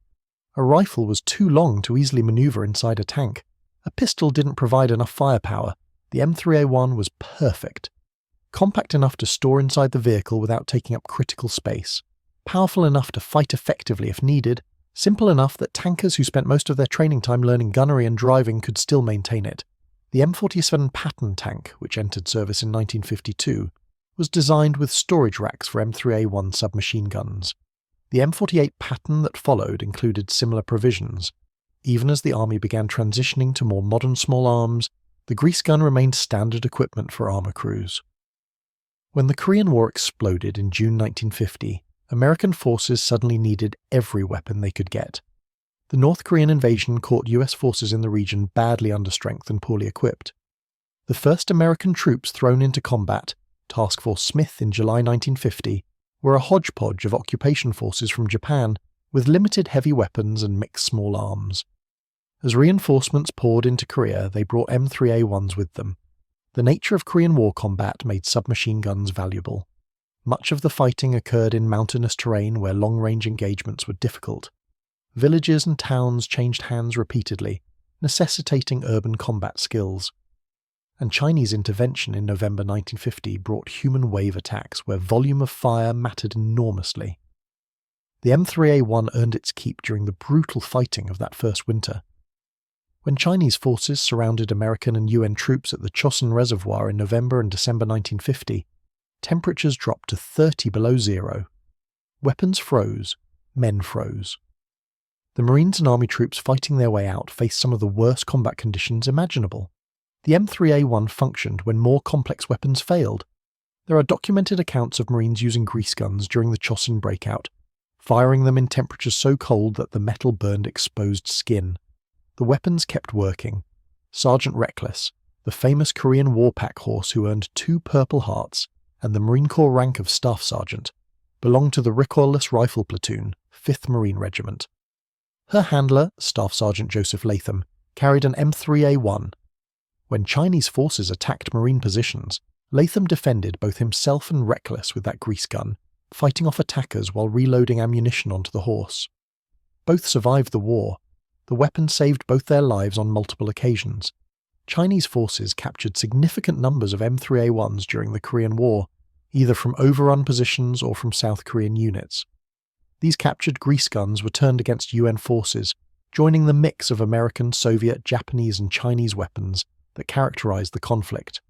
A rifle was too long to easily manoeuvre inside a tank. A pistol didn't provide enough firepower. The M3A1 was perfect. Compact enough to store inside the vehicle without taking up critical space. Powerful enough to fight effectively if needed. Simple enough that tankers who spent most of their training time learning gunnery and driving could still maintain it. The M47 Patton tank, which entered service in 1952, was designed with storage racks for M3A1 submachine guns. The M48 Patton that followed included similar provisions. Even as the Army began transitioning to more modern small arms, the grease gun remained standard equipment for armour crews. When the Korean War exploded in June 1950, American forces suddenly needed every weapon they could get. The North Korean invasion caught US forces in the region badly understrength and poorly equipped. The first American troops thrown into combat, Task Force Smith in July 1950, were a hodgepodge of occupation forces from Japan with limited heavy weapons and mixed small arms. As reinforcements poured into Korea, they brought M3A1s with them. The nature of Korean War combat made submachine guns valuable. Much of the fighting occurred in mountainous terrain where long-range engagements were difficult. Villages and towns changed hands repeatedly, necessitating urban combat skills. And Chinese intervention in November 1950 brought human wave attacks where volume of fire mattered enormously. The M3A1 earned its keep during the brutal fighting of that first winter. When Chinese forces surrounded American and UN troops at the Chosin Reservoir in November and December 1950, temperatures dropped to 30 below zero. Weapons froze, men froze. The Marines and Army troops fighting their way out faced some of the worst combat conditions imaginable. The M3A1 functioned when more complex weapons failed. There are documented accounts of Marines using grease guns during the Chosin breakout, firing them in temperatures so cold that the metal burned exposed skin. The weapons kept working. Sergeant Reckless, the famous Korean war pack horse who earned 2 Purple Hearts and the Marine Corps rank of Staff Sergeant, belonged to the recoilless rifle platoon, 5th Marine Regiment. Her handler, Staff Sergeant Joseph Latham, carried an M3A1. When Chinese forces attacked Marine positions, Latham defended both himself and Reckless with that grease gun, fighting off attackers while reloading ammunition onto the horse. Both survived the war. The weapon saved both their lives on multiple occasions. Chinese forces captured significant numbers of M3A1s during the Korean War, either from overrun positions or from South Korean units. These captured grease guns were turned against UN forces, joining the mix of American, Soviet, Japanese and Chinese weapons that characterized the conflict.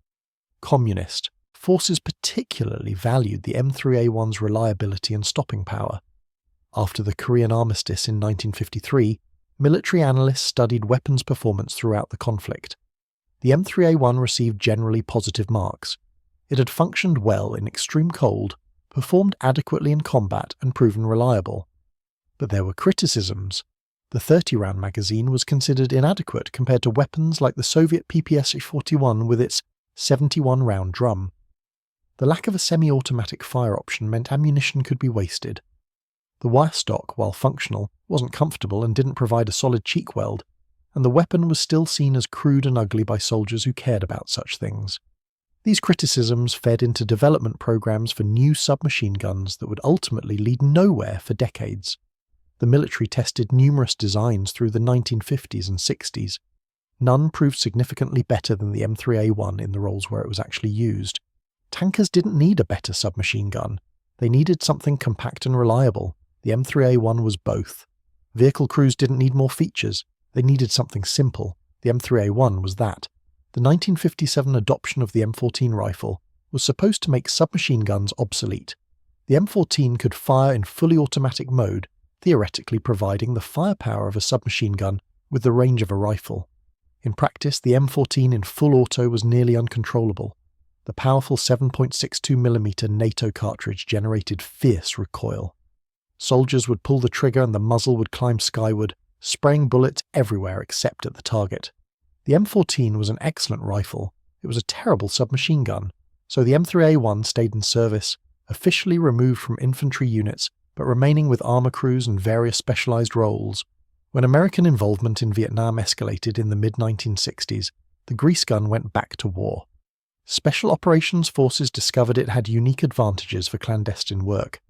Communist forces particularly valued the M3A1's reliability and stopping power. After the Korean armistice in 1953, military analysts studied weapons performance throughout the conflict. The M3A1 received generally positive marks. It had functioned well in extreme cold, performed adequately in combat and proven reliable. But there were criticisms. The 30-round magazine was considered inadequate compared to weapons like the Soviet PPS-41 with its 71-round drum. The lack of a semi-automatic fire option meant ammunition could be wasted. The wire stock, while functional, wasn't comfortable and didn't provide a solid cheek weld, and the weapon was still seen as crude and ugly by soldiers who cared about such things. These criticisms fed into development programs for new submachine guns that would ultimately lead nowhere for decades. The military tested numerous designs through the 1950s and 60s. None proved significantly better than the M3A1 in the roles where it was actually used. Tankers didn't need a better submachine gun. They needed something compact and reliable. The M3A1 was both. Vehicle crews didn't need more features. They needed something simple. The M3A1 was that. The 1957 adoption of the M14 rifle was supposed to make submachine guns obsolete. The M14 could fire in fully automatic mode, theoretically providing the firepower of a submachine gun with the range of a rifle. In practice, the M14 in full auto was nearly uncontrollable. The powerful 7.62mm NATO cartridge generated fierce recoil. Soldiers would pull the trigger and the muzzle would climb skyward, spraying bullets everywhere except at the target. The M14 was an excellent rifle. It was a terrible submachine gun, so the M3A1 stayed in service, officially removed from infantry units, but remaining with armor crews and various specialized roles. When American involvement in Vietnam escalated in the mid-1960s, the grease gun went back to war. Special Operations Forces discovered it had unique advantages for clandestine work.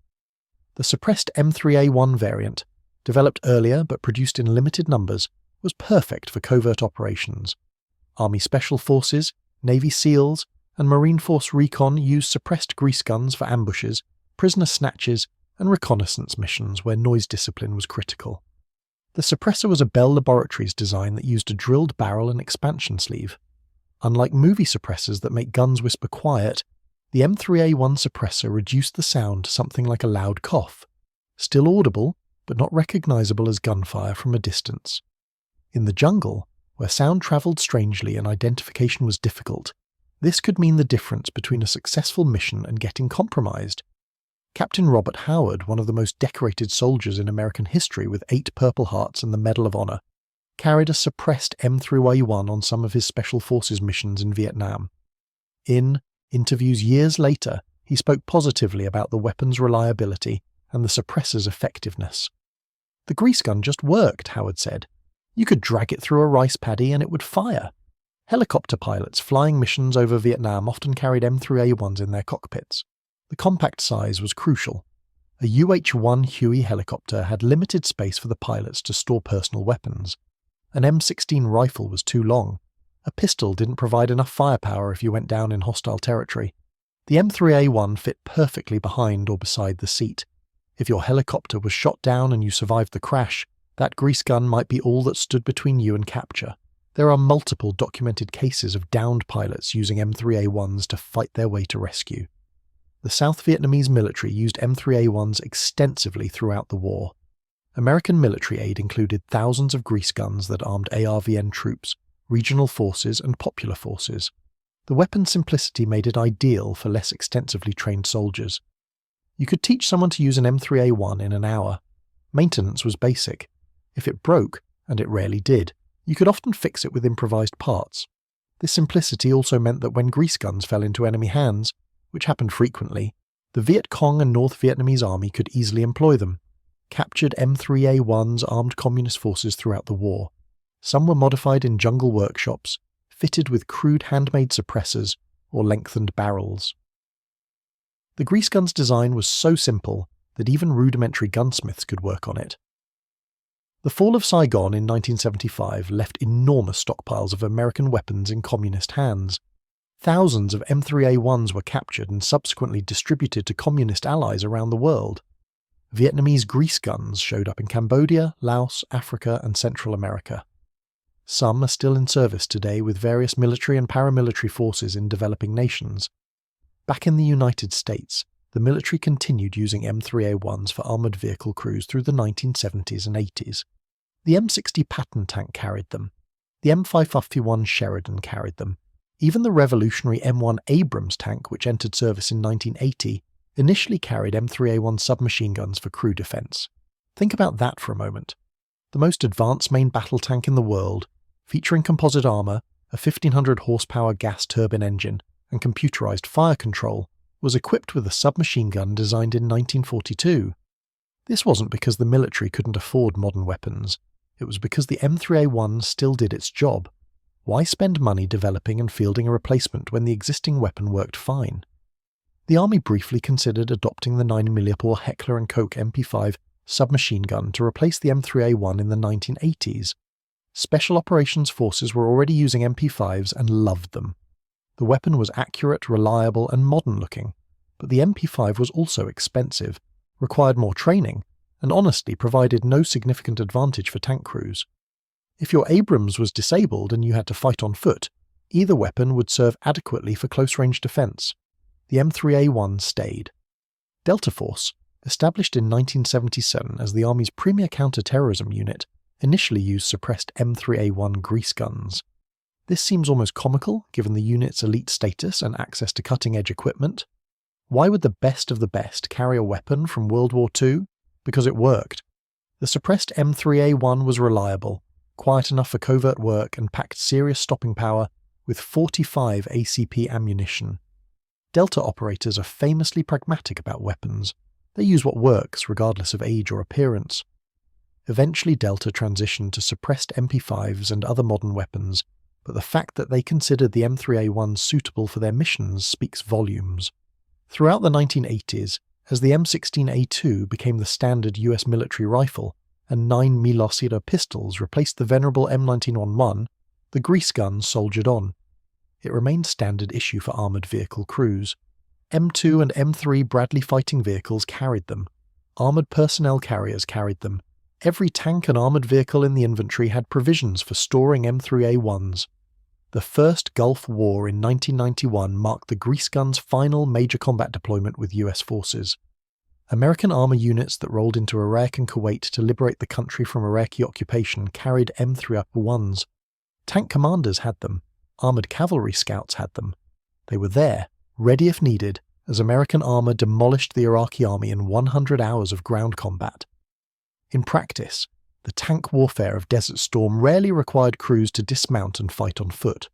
The suppressed M3A1 variant, developed earlier but produced in limited numbers, was perfect for covert operations. Army Special Forces, Navy SEALs, and Marine Force Recon used suppressed grease guns for ambushes, prisoner snatches, and reconnaissance missions where noise discipline was critical. The suppressor was a Bell Laboratories design that used a drilled barrel and expansion sleeve. Unlike movie suppressors that make guns whisper quiet, the M3A1 suppressor reduced the sound to something like a loud cough, still audible but not recognizable as gunfire from a distance. In the jungle, where sound traveled strangely and identification was difficult, this could mean the difference between a successful mission and getting compromised. Captain Robert Howard, one of the most decorated soldiers in American history with 8 Purple Hearts and the Medal of Honor, carried a suppressed M3A1 on some of his Special Forces missions in Vietnam. In interviews years later, he spoke positively about the weapon's reliability and the suppressor's effectiveness. "The grease gun just worked," Howard said. "You could drag it through a rice paddy and it would fire." Helicopter pilots flying missions over Vietnam often carried M3A1s in their cockpits. The compact size was crucial. A UH-1 Huey helicopter had limited space for the pilots to store personal weapons. An M16 rifle was too long. A pistol didn't provide enough firepower if you went down in hostile territory. The M3A1 fit perfectly behind or beside the seat. If your helicopter was shot down and you survived the crash, that grease gun might be all that stood between you and capture. There are multiple documented cases of downed pilots using M3A1s to fight their way to rescue. The South Vietnamese military used M3A1s extensively throughout the war. American military aid included thousands of grease guns that armed ARVN troops, regional forces, and popular forces. The weapon's simplicity made it ideal for less extensively trained soldiers. You could teach someone to use an M3A1 in an hour. Maintenance was basic. If it broke, and it rarely did, you could often fix it with improvised parts. This simplicity also meant that when grease guns fell into enemy hands, which happened frequently, the Viet Cong and North Vietnamese army could easily employ them. Captured M3A1s armed communist forces throughout the war. Some were modified in jungle workshops, fitted with crude handmade suppressors or lengthened barrels. The grease gun's design was so simple that even rudimentary gunsmiths could work on it. The fall of Saigon in 1975 left enormous stockpiles of American weapons in communist hands. Thousands of M3A1s were captured and subsequently distributed to communist allies around the world. Vietnamese grease guns showed up in Cambodia, Laos, Africa, and Central America. Some are still in service today with various military and paramilitary forces in developing nations. Back in the United States, the military continued using M3A1s for armoured vehicle crews through the 1970s and 80s. The M60 Patton tank carried them. The M551 Sheridan carried them. Even the revolutionary M1 Abrams tank, which entered service in 1980, initially carried M3A1 submachine guns for crew defence. Think about that for a moment. The most advanced main battle tank in the world, featuring composite armour, a 1500 horsepower gas turbine engine, and computerised fire control, was equipped with a submachine gun designed in 1942. This wasn't because the military couldn't afford modern weapons. It was because the M3A1 still did its job. Why spend money developing and fielding a replacement when the existing weapon worked fine? The Army briefly considered adopting the 9mm Heckler & Koch MP5 submachine gun to replace the M3A1 in the 1980s. Special Operations Forces were already using MP5s and loved them. The weapon was accurate, reliable, and modern-looking, but the MP5 was also expensive, required more training, and honestly provided no significant advantage for tank crews. If your Abrams was disabled and you had to fight on foot, either weapon would serve adequately for close-range defence. The M3A1 stayed. Delta Force, established in 1977 as the Army's premier counter-terrorism unit, initially used suppressed M3A1 grease guns. This seems almost comical, given the unit's elite status and access to cutting-edge equipment. Why would the best of the best carry a weapon from World War II? Because it worked. The suppressed M3A1 was reliable, quiet enough for covert work, and packed serious stopping power with 45 ACP ammunition. Delta operators are famously pragmatic about weapons. They use what works, regardless of age or appearance. Eventually Delta transitioned to suppressed MP5s and other modern weapons, but the fact that they considered the M3A1 suitable for their missions speaks volumes. Throughout the 1980s, as the M16A2 became the standard US military rifle, and 9 Milosira pistols replaced the venerable M1911, the grease gun soldiered on. It remained standard issue for armoured vehicle crews. M2 and M3 Bradley fighting vehicles carried them. Armoured personnel carriers carried them. Every tank and armoured vehicle in the inventory had provisions for storing M3A1s. The first Gulf War in 1991 marked the grease gun's final major combat deployment with US forces. American armour units that rolled into Iraq and Kuwait to liberate the country from Iraqi occupation carried M3A1s. Tank commanders had them. Armoured cavalry scouts had them. They were there, ready if needed, as American armour demolished the Iraqi army in 100 hours of ground combat. In practice, the tank warfare of Desert Storm rarely required crews to dismount and fight on foot.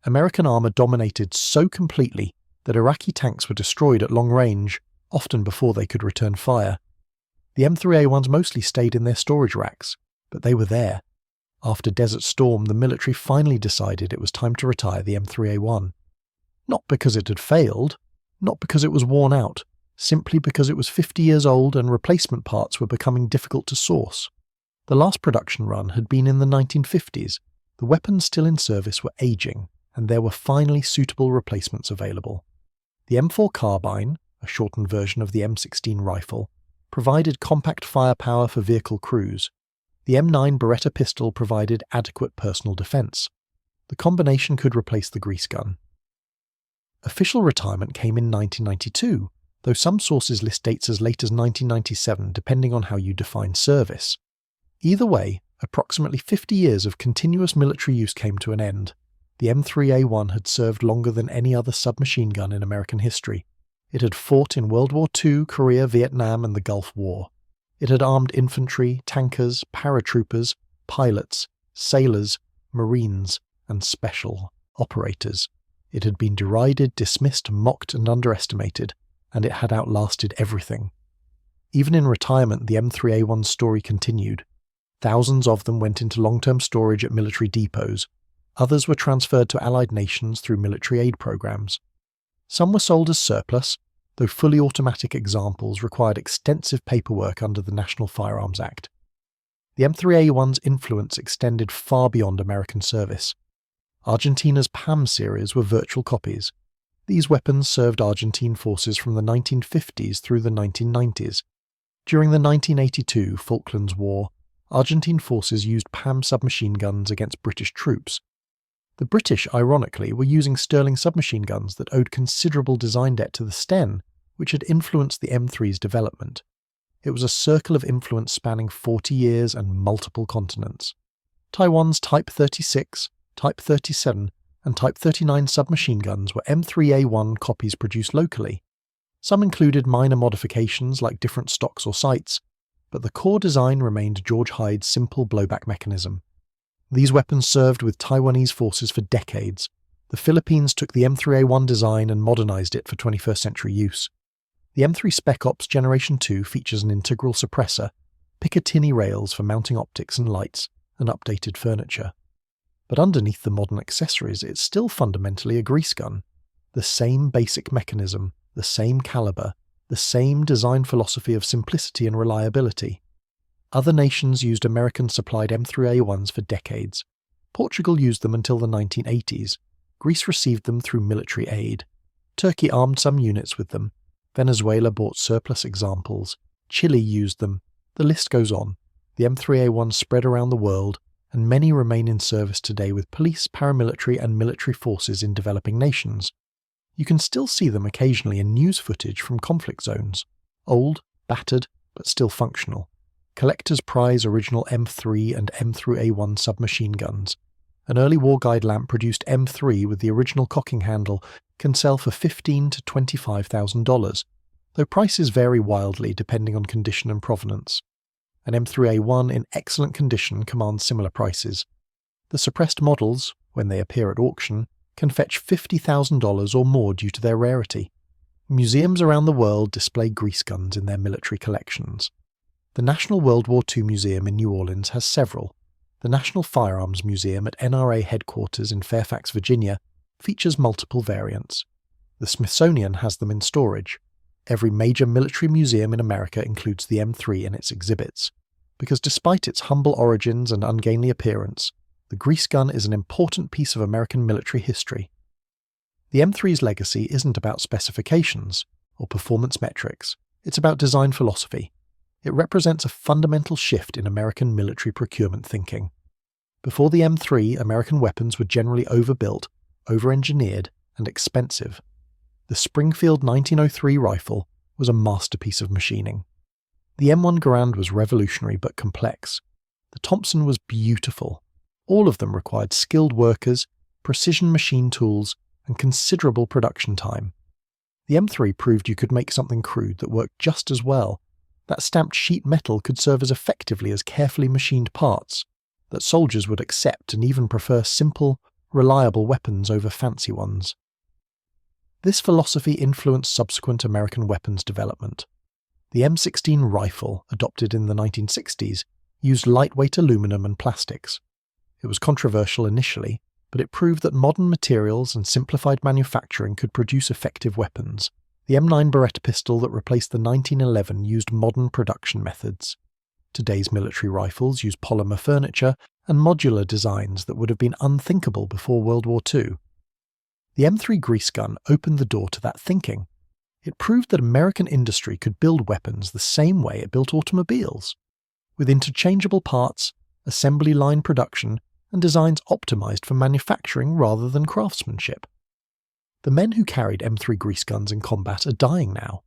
American armour dominated so completely that Iraqi tanks were destroyed at long range, often before they could return fire. The M3A1s mostly stayed in their storage racks, but they were there. After Desert Storm, the military finally decided it was time to retire the M3A1. Not because it had failed, not because it was worn out, simply because it was 50 years old and replacement parts were becoming difficult to source. The last production run had been in the 1950s, the weapons still in service were aging, and there were finally suitable replacements available. The M4 carbine, a shortened version of the M16 rifle, provided compact firepower for vehicle crews. The M9 Beretta pistol provided adequate personal defence. The combination could replace the grease gun. Official retirement came in 1992, though some sources list dates as late as 1997 depending on how you define service. Either way, approximately 50 years of continuous military use came to an end. The M3A1 had served longer than any other submachine gun in American history. It had fought in World War II, Korea, Vietnam, and the Gulf War. It had armed infantry, tankers, paratroopers, pilots, sailors, marines, and special operators. It had been derided, dismissed, mocked, and underestimated, and it had outlasted everything. Even in retirement, the M3A1's story continued. Thousands of them went into long-term storage at military depots. Others were transferred to Allied nations through military aid programs. Some were sold as surplus, though fully automatic examples required extensive paperwork under the National Firearms Act. The M3A1's influence extended far beyond American service. Argentina's PAM series were virtual copies. These weapons served Argentine forces from the 1950s through the 1990s. During the 1982 Falklands War, Argentine forces used PAM submachine guns against British troops. The British, ironically, were using Sterling submachine guns that owed considerable design debt to the Sten, which had influenced the M3's development. It was a circle of influence spanning 40 years and multiple continents. Taiwan's Type 36, Type 37, and Type 39 submachine guns were M3A1 copies produced locally. Some included minor modifications like different stocks or sights, but the core design remained George Hyde's simple blowback mechanism. These weapons served with Taiwanese forces for decades. The Philippines took the M3A1 design and modernized it for 21st century use. The M3 Spec Ops Generation 2 features an integral suppressor, Picatinny rails for mounting optics and lights, and updated furniture. But underneath the modern accessories, it's still fundamentally a grease gun. The same basic mechanism, the same caliber, the same design philosophy of simplicity and reliability. Other nations used American-supplied M3A1s for decades. Portugal used them until the 1980s. Greece received them through military aid. Turkey armed some units with them. Venezuela bought surplus examples. Chile used them. The list goes on. The M3A1 spread around the world, and many remain in service today with police, paramilitary, and military forces in developing nations. You can still see them occasionally in news footage from conflict zones. Old, battered, but still functional. Collectors prize original M3 and M3A1 submachine guns. An early war guide lamp produced M3 with the original cocking handle can sell for $15,000 to $25,000, though prices vary wildly depending on condition and provenance. An M3A1 in excellent condition commands similar prices. The suppressed models, when they appear at auction, can fetch $50,000 or more due to their rarity. Museums around the world display grease guns in their military collections. The National World War II Museum in New Orleans has several. The National Firearms Museum at NRA headquarters in Fairfax, Virginia, features multiple variants. The Smithsonian has them in storage. Every major military museum in America includes the M3 in its exhibits, because despite its humble origins and ungainly appearance, the grease gun is an important piece of American military history. The M3's legacy isn't about specifications or performance metrics, it's about design philosophy. It represents a fundamental shift in American military procurement thinking. Before the M3, American weapons were generally overbuilt, over-engineered, and expensive. The Springfield 1903 rifle was a masterpiece of machining. The M1 Garand was revolutionary but complex. The Thompson was beautiful. All of them required skilled workers, precision machine tools, and considerable production time. The M3 proved you could make something crude that worked just as well. That stamped sheet metal could serve as effectively as carefully machined parts, that soldiers would accept and even prefer simple, reliable weapons over fancy ones. This philosophy influenced subsequent American weapons development. The M16 rifle, adopted in the 1960s, used lightweight aluminum and plastics. It was controversial initially, but it proved that modern materials and simplified manufacturing could produce effective weapons. The M9 Beretta pistol that replaced the 1911 used modern production methods. Today's military rifles use polymer furniture and modular designs that would have been unthinkable before World War II. The M3 grease gun opened the door to that thinking. It proved that American industry could build weapons the same way it built automobiles, with interchangeable parts, assembly line production, and designs optimized for manufacturing rather than craftsmanship. The men who carried M3 grease guns in combat are dying now.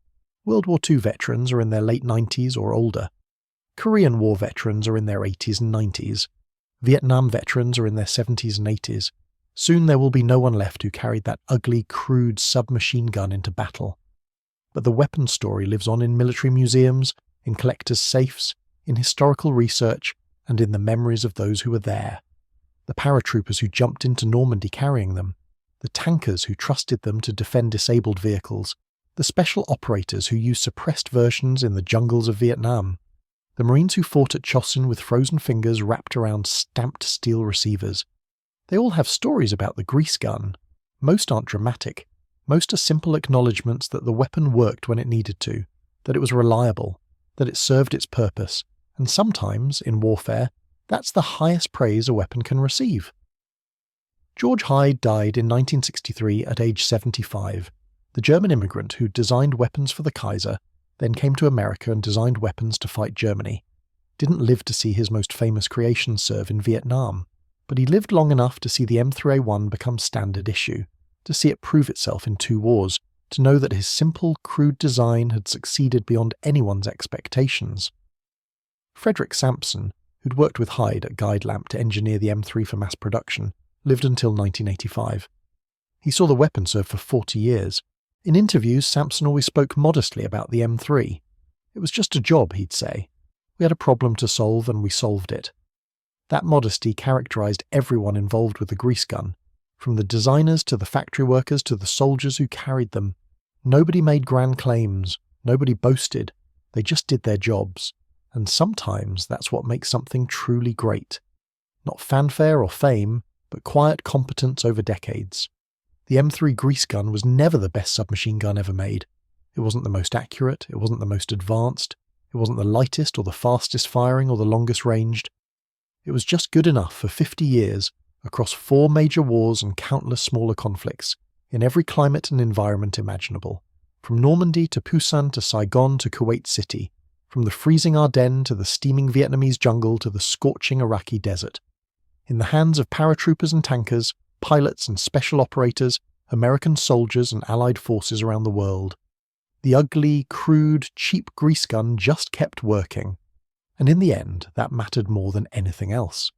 World War II veterans are in their late 90s or older. Korean War veterans are in their 80s and 90s. Vietnam veterans are in their 70s and 80s. Soon there will be no one left who carried that ugly, crude submachine gun into battle. but the weapons story lives on in military museums, in collectors' safes, in historical research, and in the memories of those who were there. The paratroopers who jumped into Normandy carrying them, the tankers who trusted them to defend disabled vehicles, the special operators who used suppressed versions in the jungles of Vietnam, the Marines who fought at Chosin with frozen fingers wrapped around stamped steel receivers. They all have stories about the grease gun. Most aren't dramatic. Most are simple acknowledgements that the weapon worked when it needed to, that it was reliable, that it served its purpose, and sometimes, in warfare, that's the highest praise a weapon can receive. George Hyde died in 1963 at age 75, the German immigrant who designed weapons for the Kaiser, then came to America and designed weapons to fight Germany. Didn't live to see his most famous creations serve in Vietnam, but he lived long enough to see the M3A1 become standard issue, to see it prove itself in 2 wars, to know that his simple, crude design had succeeded beyond anyone's expectations. Frederick Sampson, who'd worked with Hyde at Guide Lamp to engineer the M3 for mass production, lived until 1985. He saw the weapon serve for 40 years. In interviews, Sampson always spoke modestly about the M3. It was just a job, he'd say. We had a problem to solve and we solved it. That modesty characterized everyone involved with the grease gun, from the designers to the factory workers to the soldiers who carried them. Nobody made grand claims, nobody boasted, they just did their jobs. And sometimes that's what makes something truly great. Not fanfare or fame, but quiet competence over decades. The M3 grease gun was never the best submachine gun ever made. It wasn't the most accurate, it wasn't the most advanced, it wasn't the lightest or the fastest firing or the longest ranged. It was just good enough for 50 years, across 4 major wars and countless smaller conflicts, in every climate and environment imaginable. From Normandy to Pusan to Saigon to Kuwait City, from the freezing Ardennes to the steaming Vietnamese jungle to the scorching Iraqi desert. In the hands of paratroopers and tankers, pilots and special operators, American soldiers and Allied forces around the world. The ugly, crude, cheap grease gun just kept working. And in the end, that mattered more than anything else.